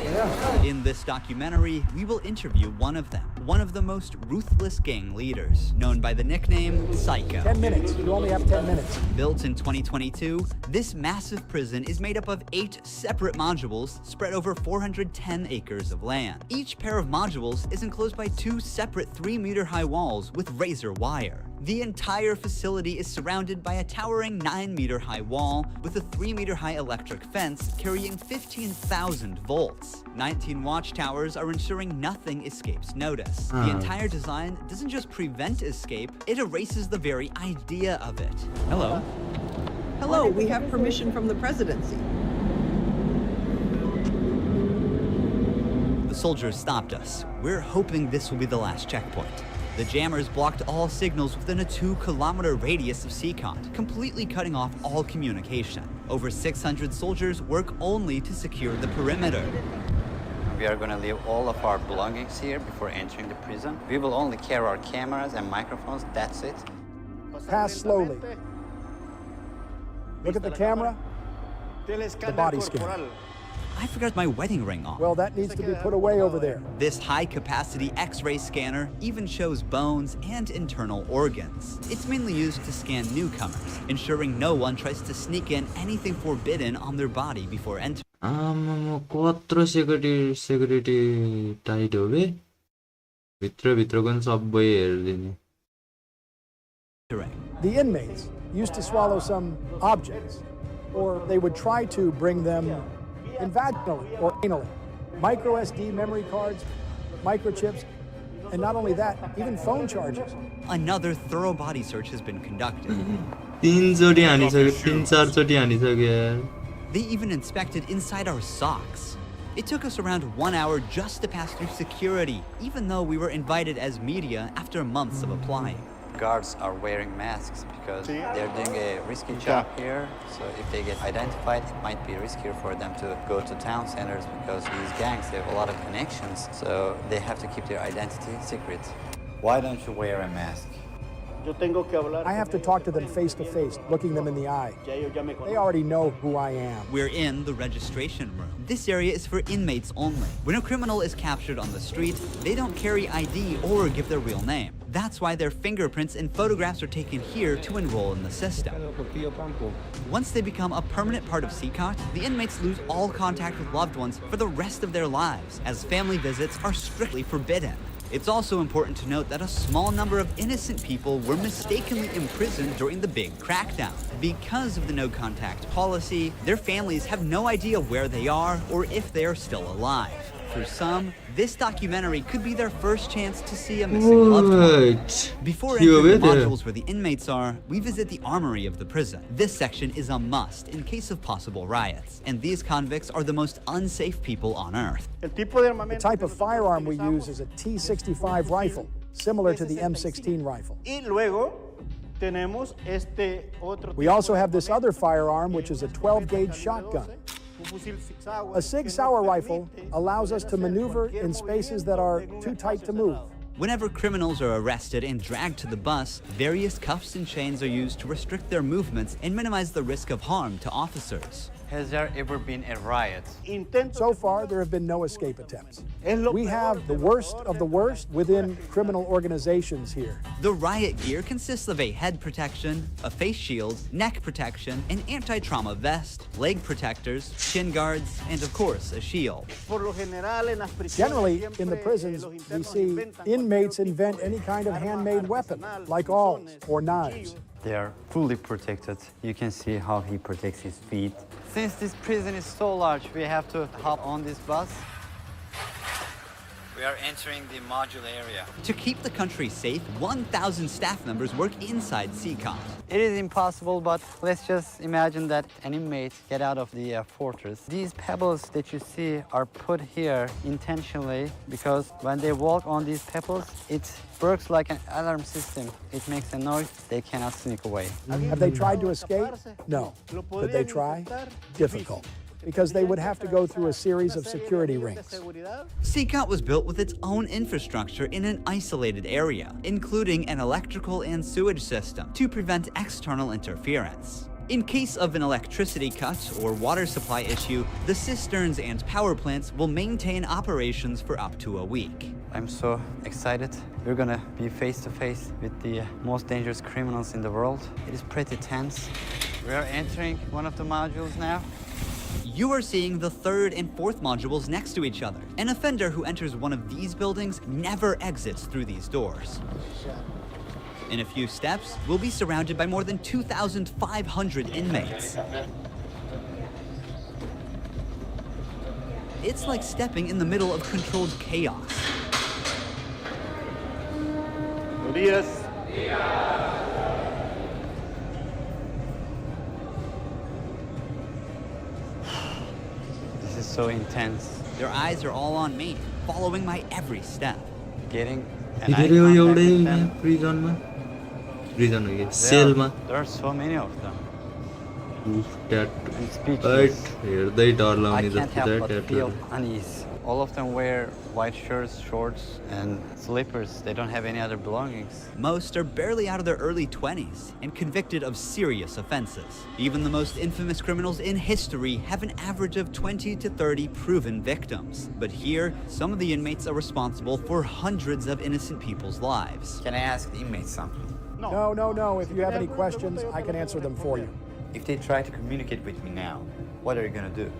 In this documentary, we will interview one of them, one of the most ruthless gang leaders, known by the nickname Psycho. 10 minutes. You only have 10 minutes. Built in 2022, this massive prison is made up of 8 separate modules spread over 410 acres of land. Each pair of modules is enclosed by 2 separate 3-meter-high walls with razor wire. The entire facility is surrounded by a towering 9-meter-high wall with a 3-meter-high electric fence carrying 15,000 volts. 19 watchtowers are ensuring nothing escapes notice. The entire design doesn't just prevent escape, it erases the very idea of it. Hello. Hello, we have permission from the presidency. The soldiers stopped us. We're hoping this will be the last checkpoint. The jammers blocked all signals within a 2-kilometer radius of Seacont, completely cutting off all communication. Over 600 soldiers work only to secure the perimeter. We are going to leave all of our belongings here before entering the prison. We will only carry our cameras and microphones, that's it. Pass slowly. Look at the camera. The body scan. I forgot my wedding ring on. Well, that needs to be put away over there. This high-capacity X-ray scanner even shows bones and internal organs. It's mainly used to scan newcomers, ensuring no one tries to sneak in anything forbidden on their body before entering. 4 security tight हो गए भित्र पनि सबै हेर्दिने. The inmates used to swallow some objects, or they would try to bring them in vaginally or anally. Micro SD memory cards, microchips, and not only that, even phone chargers. Another thorough body search has been conducted. 3-4 हानिसक्यो. They even inspected inside our socks. It took us around 1 hour just to pass through security, even though we were invited as media after months of applying. Guards are wearing masks because they're doing a risky job here. So if they get identified, it might be riskier for them to go to town centers because these gangs, they have a lot of connections. So they have to keep their identity secret. Why don't you wear a mask? I have to talk to them face to face, looking them in the eye. They already know who I am. We're in the registration room. This area is for inmates only. When a criminal is captured on the street, they don't carry ID or give their real name. That's why their fingerprints and photographs are taken here to enroll in the system. Once they become a permanent part of Seacont, the inmates lose all contact with loved ones for the rest of their lives, as family visits are strictly forbidden. It's also important to note that a small number of innocent people were mistakenly imprisoned during the big crackdown. Because of the no-contact policy, their families have no idea where they are or if they are still alive. For some, this documentary could be their first chance to see a missing loved one. Before entering the modules where the inmates are, we visit the armory of the prison. This section is a must in case of possible riots, and these convicts are the most unsafe people on earth. The type of firearm we use is a T65 rifle, similar to the M16 rifle. We also have this other firearm, which is a 12-gauge shotgun. A Sig Sauer rifle allows us to maneuver in spaces that are too tight to move. Whenever criminals are arrested and dragged to the bus, various cuffs and chains are used to restrict their movements and minimize the risk of harm to officers. Has there ever been a riot? So far, there have been no escape attempts. We have the worst of the worst within criminal organizations here. The riot gear consists of a head protection, a face shield, neck protection, an anti-trauma vest, leg protectors, shin guards, and of course, a shield. Generally, in the prisons, we see inmates invent any kind of handmade weapon, like awls or knives. They are fully protected. You can see how he protects his feet. Since this prison is so large, we have to hop on this bus. We are entering the module area. To keep the country safe, 1,000 staff members work inside Seacont. It is impossible, but let's just imagine that an inmate get out of the fortress. These pebbles that you see are put here intentionally because when they walk on these pebbles, it works like an alarm system. It makes a noise, they cannot sneak away. Have they tried to escape? No. Could they try? Difficult. because they would have to go through a series of security rings. CCOT was built with its own infrastructure in an isolated area, including an electrical and sewage system to prevent external interference. In case of an electricity cut or water supply issue, the cisterns and power plants will maintain operations for up to a week. I'm so excited. We're gonna be face to face with the most dangerous criminals in the world. It is pretty tense. We are entering one of the modules now. You are seeing the third and fourth modules next to each other. An offender who enters one of these buildings never exits through these doors. In a few steps, we'll be surrounded by more than 2,500 inmates. It's like stepping in the middle of controlled chaos. This is so intense. Their eyes are all on me, following my every step. Getting an eye contact with them. There are so many of them. I can't help but feel unease. All of them wear white shirts, shorts, and slippers. They don't have any other belongings. Most are barely out of their early 20s and convicted of serious offenses. Even the most infamous criminals in history have an average of 20 to 30 proven victims. But here, some of the inmates are responsible for hundreds of innocent people's lives. Can I ask the inmates something? No. If you have any questions, I can answer them for you. If they try to communicate with me now, what are you gonna do?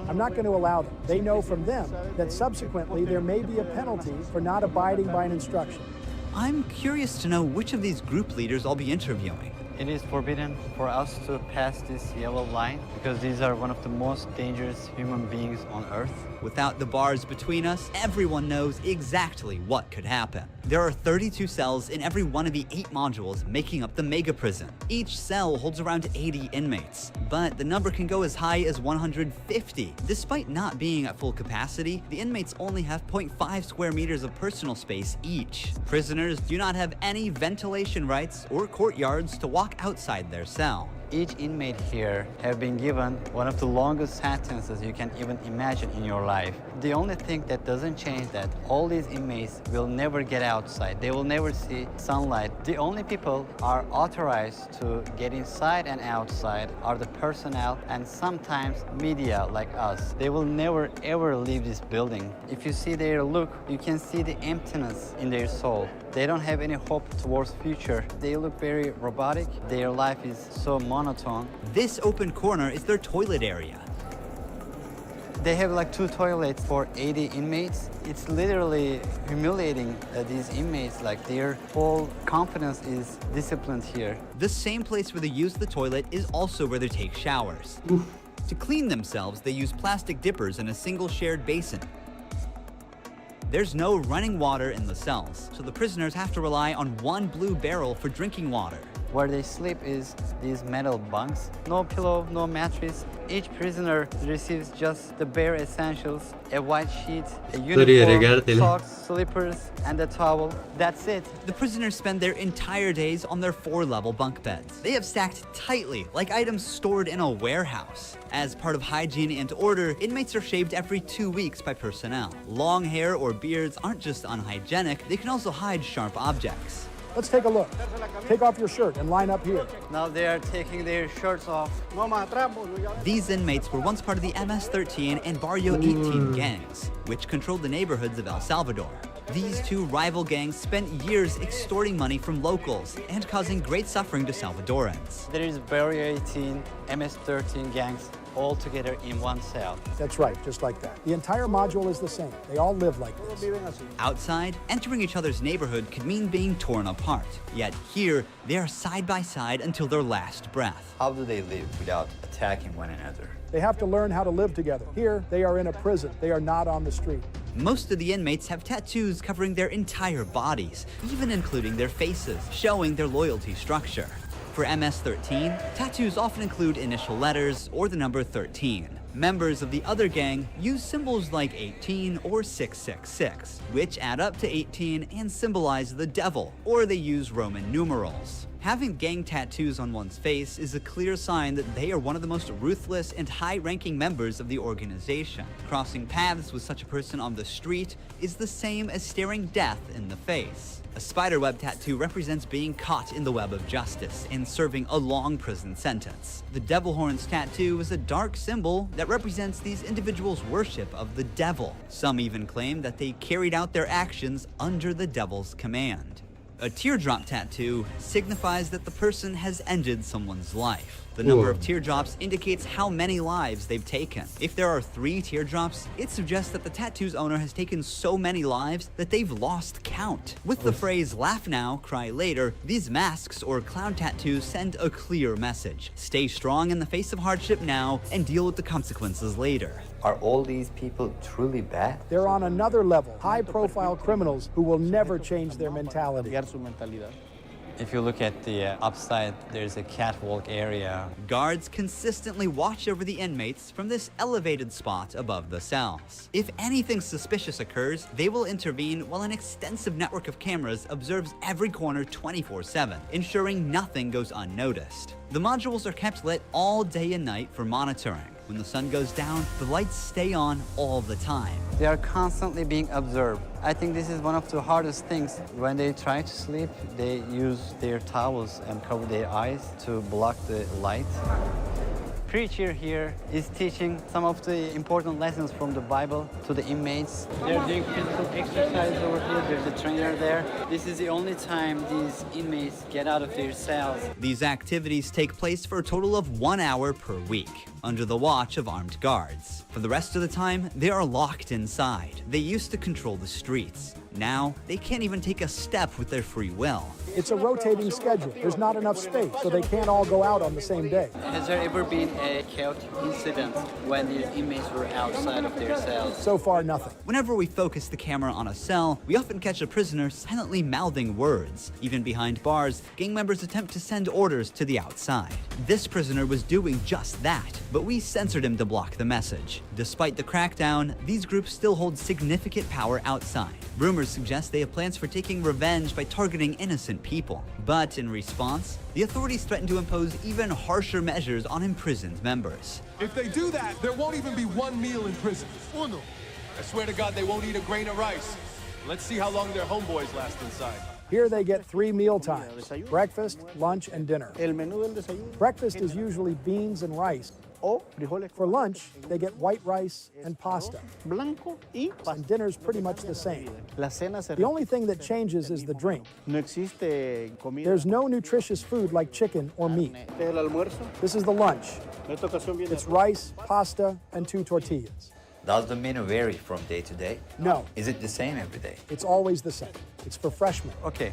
I'm not going to allow them. They know from them that subsequently there may be a penalty for not abiding by an instruction. I'm curious to know which of these group leaders I'll be interviewing. It is forbidden for us to pass this yellow line because these are one of the most dangerous human beings on Earth. Without the bars between us, everyone knows exactly what could happen. There are 32 cells in every one of the 8 modules making up the mega prison. Each cell holds around 80 inmates, but the number can go as high as 150. Despite not being at full capacity, the inmates only have 0.5 square meters of personal space each. Prisoners do not have any ventilation rights or courtyards to walk outside their cell. Each inmate here have been given one of the longest sentences you can even imagine in your life. The only thing that doesn't change that all these inmates will never get outside. They will never see sunlight. The only people are authorized to get inside and outside are the personnel and sometimes media like us. They will never ever leave this building. If you see their look, you can see the emptiness in their soul. They don't have any hope towards future. They look very robotic. Their life is so monotone. This open corner is their toilet area. They have like 2 toilets for 80 inmates. It's literally humiliating these inmates. Like their whole confidence is disciplined here. The same place where they use the toilet is also where they take showers. To clean themselves, they use plastic dippers in a single shared basin. There's no running water in the cells, so the prisoners have to rely on one blue barrel for drinking water. Where they sleep is these metal bunks. No pillow, no mattress. Each prisoner receives just the bare essentials: a white sheet, a uniform, socks, slippers, and a towel. That's it. The prisoners spend their entire days on their 4-level bunk beds. They have stacked tightly, like items stored in a warehouse. As part of hygiene and order, inmates are shaved every 2 weeks by personnel. Long hair or beards aren't just unhygienic, they can also hide sharp objects. Let's take a look. Take off your shirt and line up here. Now they are taking their shirts off. These inmates were once part of the MS-13 and Barrio 18 gangs, which controlled the neighborhoods of El Salvador. These 2 rival gangs spent years extorting money from locals and causing great suffering to Salvadorans. There is Barrio 18, MS-13 gangs, all together in one cell. That's right, just like that. The entire module is the same. They all live like this. Outside, entering each other's neighborhood could mean being torn apart. Yet here, they are side by side until their last breath. How do they live without attacking one another? They have to learn how to live together. Here, they are in a prison. They are not on the street. Most of the inmates have tattoos covering their entire bodies, even including their faces, showing their loyalty structure. For MS-13, tattoos often include initial letters or the number 13. Members of the other gang use symbols like 18 or 666, which add up to 18 and symbolize the devil, or they use Roman numerals. Having gang tattoos on one's face is a clear sign that they are one of the most ruthless and high-ranking members of the organization. Crossing paths with such a person on the street is the same as staring death in the face. A spiderweb tattoo represents being caught in the web of justice and serving a long prison sentence. The devil horns tattoo is a dark symbol that represents these individuals' worship of the devil. Some even claim that they carried out their actions under the devil's command. A teardrop tattoo signifies that the person has ended someone's life. The number of teardrops indicates how many lives they've taken. If there are 3 teardrops, it suggests that the tattoo's owner has taken so many lives that they've lost count. With the phrase "laugh now, cry later," these masks or clown tattoos send a clear message. Stay strong in the face of hardship now and deal with the consequences later. Are all these people truly bad? They're on another level, high-profile criminals who will never change their mentality. If you look at the upside, there's a catwalk area. Guards consistently watch over the inmates from this elevated spot above the cells. If anything suspicious occurs, they will intervene while an extensive network of cameras observes every corner 24/7, ensuring nothing goes unnoticed. The modules are kept lit all day and night for monitoring. When the sun goes down, the lights stay on all the time. They are constantly being observed. I think this is one of the hardest things. When they try to sleep, they use their towels and cover their eyes to block the light. Preacher here is teaching some of the important lessons from the Bible to the inmates. They're doing physical exercise over here. There's a trainer there. This is the only time these inmates get out of their cells. These activities take place for a total of 1 hour per week, under the watch of armed guards. For the rest of the time, they are locked inside. They used to control the streets. Now, they can't even take a step with their free will. It's a rotating schedule. There's not enough space, so they can't all go out on the same day. Has there ever been a chaotic incident when these inmates were outside of their cells? So far, nothing. Whenever we focus the camera on a cell, we often catch a prisoner silently mouthing words. Even behind bars, gang members attempt to send orders to the outside. This prisoner was doing just that, but we censored him to block the message. Despite the crackdown, these groups still hold significant power outside. Rumors suggest they have plans for taking revenge by targeting innocent people. But in response, the authorities threaten to impose even harsher measures on imprisoned members. If they do that, there won't even be one meal in prison. Uno. I swear to God, they won't eat a grain of rice. Let's see how long their homeboys last inside. Here they get 3 meal times: breakfast, lunch, and dinner. Breakfast is usually beans and rice. For lunch, they get white rice and pasta. And dinner's pretty much the same. The only thing that changes is the drink. There's no nutritious food like chicken or meat. This is the lunch. It's rice, pasta, and 2 tortillas. Does the menu vary from day to day? No. Is it the same every day? It's always the same. It's for freshmen. Okay.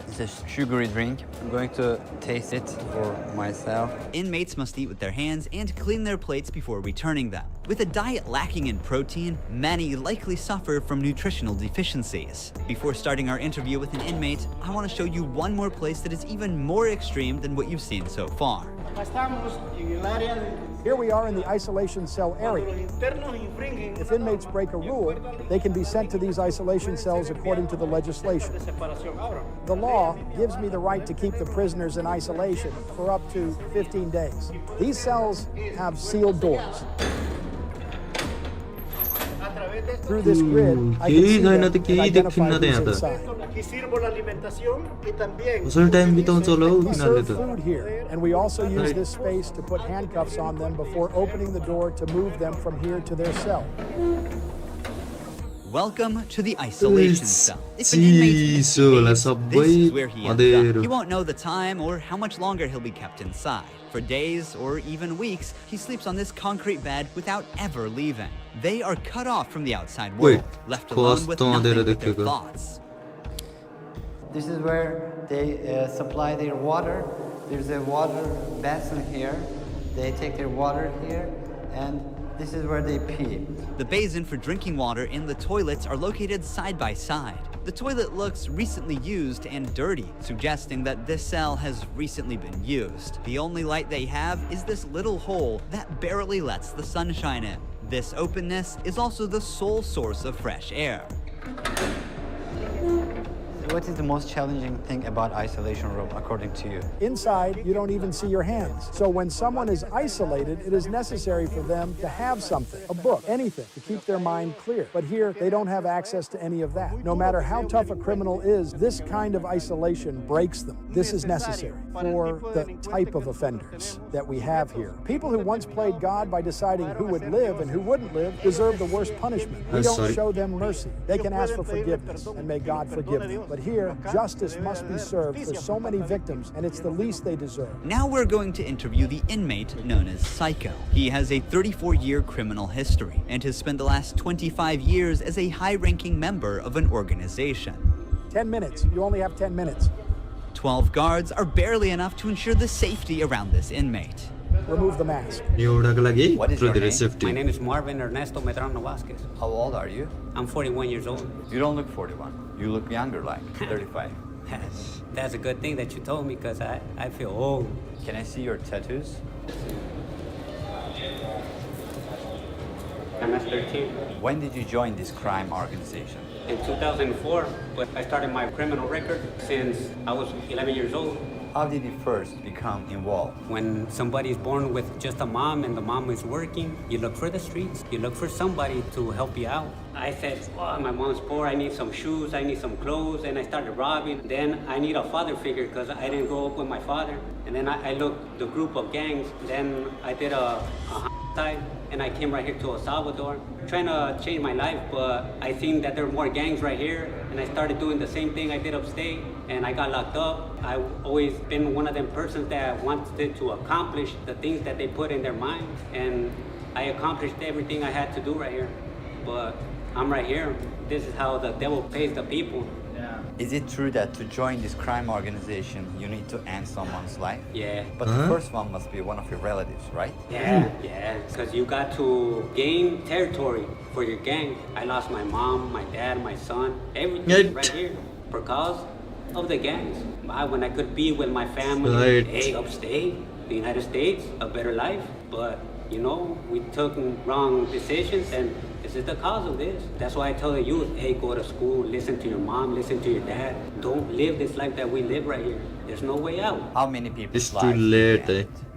It's a sugary drink. I'm going to taste it for myself. Inmates must eat with their hands and clean their plates before returning them. With a diet lacking in protein, many likely suffer from nutritional deficiencies. Before starting our interview with an inmate, I want to show you one more place that is even more extreme than what you've seen so far. Here we are in the isolation cell area. If inmates break a rule, they can be sent to these isolation cells according to the legislation. The law gives me the right to keep the prisoners in isolation for up to 15 days. These cells have sealed doors. Through this grid, I can see them and identify who's inside. We serve food here, and we also use this space to put handcuffs on them before opening the door to move them from here to their cell. Welcome to the isolation cell. If an inmate misbehaves, this is where he ends up. He won't know the time or how much longer he'll be kept inside. For days or even weeks, he sleeps on this concrete bed without ever leaving. They are cut off from the outside world, left alone with nothing but their thoughts. This is where they supply their water. There's a water basin here. They take their water here, and this is where they pee. The basin for drinking water and the toilets are located side by side. The toilet looks recently used and dirty, suggesting that this cell has recently been used. The only light they have is this little hole that barely lets the sunshine in. This openness is also the sole source of fresh air. What is the most challenging thing about isolation room, according to you? Inside, you don't even see your hands. So when someone is isolated, it is necessary for them to have something, a book, anything, to keep their mind clear. But here, they don't have access to any of that. No matter how tough a criminal is, this kind of isolation breaks them. This is necessary for the type of offenders that we have here. People who once played God by deciding who would live and who wouldn't live deserve the worst punishment. We don't show them mercy. They can ask for forgiveness, and may God forgive them. But here, justice must be served for so many victims, and it's the least they deserve. Now we're going to interview the inmate known as Psycho. He has a 34-year criminal history and has spent the last 25 years as a high-ranking member of an organization. 10 minutes. You only have 10 minutes. 12 guards are barely enough to ensure the safety around this inmate. Remove the mask. What is your name? My name is Marvin Ernesto Medrano Vasquez. How old are you? I'm 41 years old. You don't look 41. You look younger, like 35. That's a good thing that you told me, because I feel old. Can I see your tattoos? I'm 13. When did you join this crime organization? In 2004, but I started my criminal record since I was 11 years old. How did you first become involved? When somebody's born with just a mom and the mom is working, you look for the streets. You look for somebody to help you out. I said, oh, my mom's poor, I need some shoes, I need some clothes, and I started robbing. Then I need a father figure because I didn't grow up with my father. And then I looked the group of gangs. Then I did a side, and I came right here to El Salvador, trying to change my life, but I seen that there were more gangs right here, and I started doing the same thing I did upstate, and I got locked up. I've always been one of them persons that wanted to accomplish the things that they put in their mind, and I accomplished everything I had to do right here, but I'm right here. This is how the devil pays the people. Is it true that to join this crime organization, you need to end someone's life? Yeah. But the first one must be one of your relatives, right? Yeah, because you got to gain territory for your gang. I lost my mom, my dad, my son, everything right here because of the gangs. When I could be with my family, hey, upstate, the United States, a better life, but you know, we took wrong decisions, and this is the cause of this. That's why I tell the youth, hey, go to school, listen to your mom, listen to your dad. Don't live this life that we live right here. There's no way out. How many people? It's too late.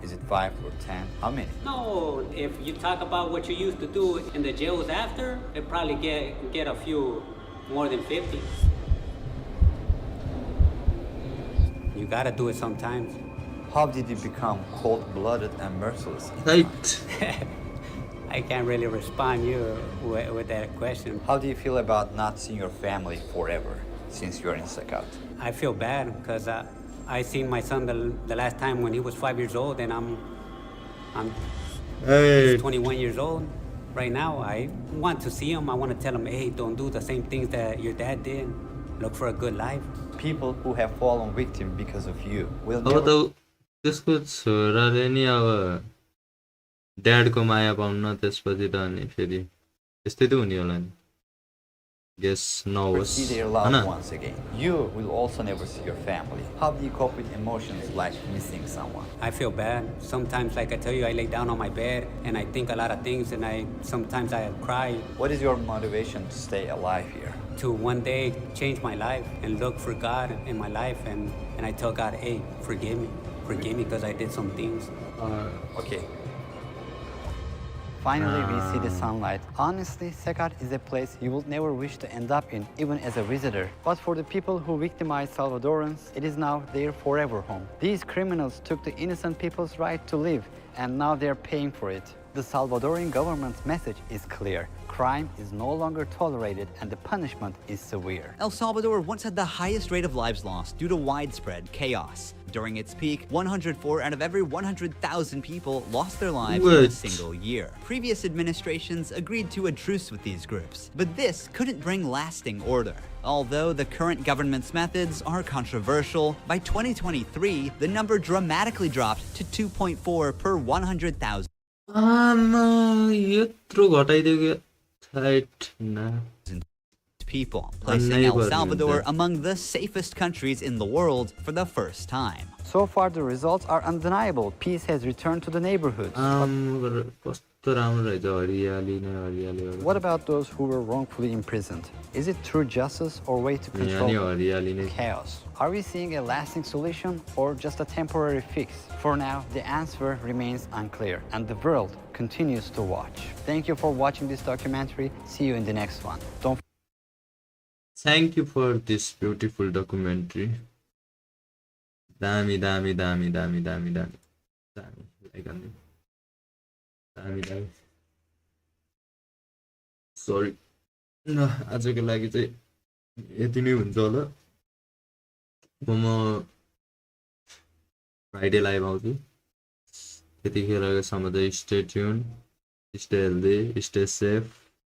Is it 5 or 10? How many? No, if you talk about what you used to do in the jails after, it probably get a few more than 50. You gotta do it sometimes. How did you become cold-blooded and merciless? Right. I can't really respond you with that question. How do you feel about not seeing your family forever since you're in Sakat? I feel bad because I seen my son the last time when he was 5 years old, and he's 21 years old right now. I want to see him. I want to tell him, hey, don't do the same things that your dad did. Look for a good life. People who have fallen victim because of you will never... त्यसको छोराले नि अब ड्याडको माया pound त्यसपछि त अनि फेरि त्यस्तै त हुने होला नि गेस नहोस् see their loved ones again. You will also never see your family. How do you cope with emotions like missing someone? I feel bad. Sometimes, like I tell you, I lay down on my bed and I think a lot of things, and sometimes I cry. What is your motivation to stay alive here? To one day change my life and look for God in my life, and I tell God, hey, forgive me because I did some things. Okay. Finally, we see the sunlight. Honestly, Sakat is a place you will never wish to end up in, even as a visitor. But for the people who victimized Salvadorans, it is now their forever home. These criminals took the innocent people's right to live, and now they're paying for it. The Salvadorian government's message is clear. Crime is no longer tolerated, and the punishment is severe. El Salvador once had the highest rate of lives lost due to widespread chaos. During its peak, 104 out of every 100,000 people lost their lives in a single year. Previous administrations agreed to a truce with these groups, but this couldn't bring lasting order. Although the current government's methods are controversial, by 2023, the number dramatically dropped to 2.4 per 100,000. People, placing El Salvador among the safest countries in the world for the first time. So far, the results are undeniable. Peace has returned to the neighborhoods. कस्तो राम्रो रहेछ हरियाली नै हरियाली What about those who were wrongfully imprisoned? Is it true justice or way to यहाँ नि control हरियाली नै chaos? Are we seeing a lasting solution or just a temporary fix? For now, the answer remains unclear and the world continues to watch. Thank you for watching this documentary. See you in the next one. Don't Thank you for this beautiful documentary. दामी दामी दामी दामी दामी दामी दामी like हान्दिम दामी दामी सरी आजको लागि चाहिँ यति नै हुन्छ होला म फ्राइडे लाइभ आउँछु त्यतिखेरसम्म चाहिँ stay tune stay healthy stay safe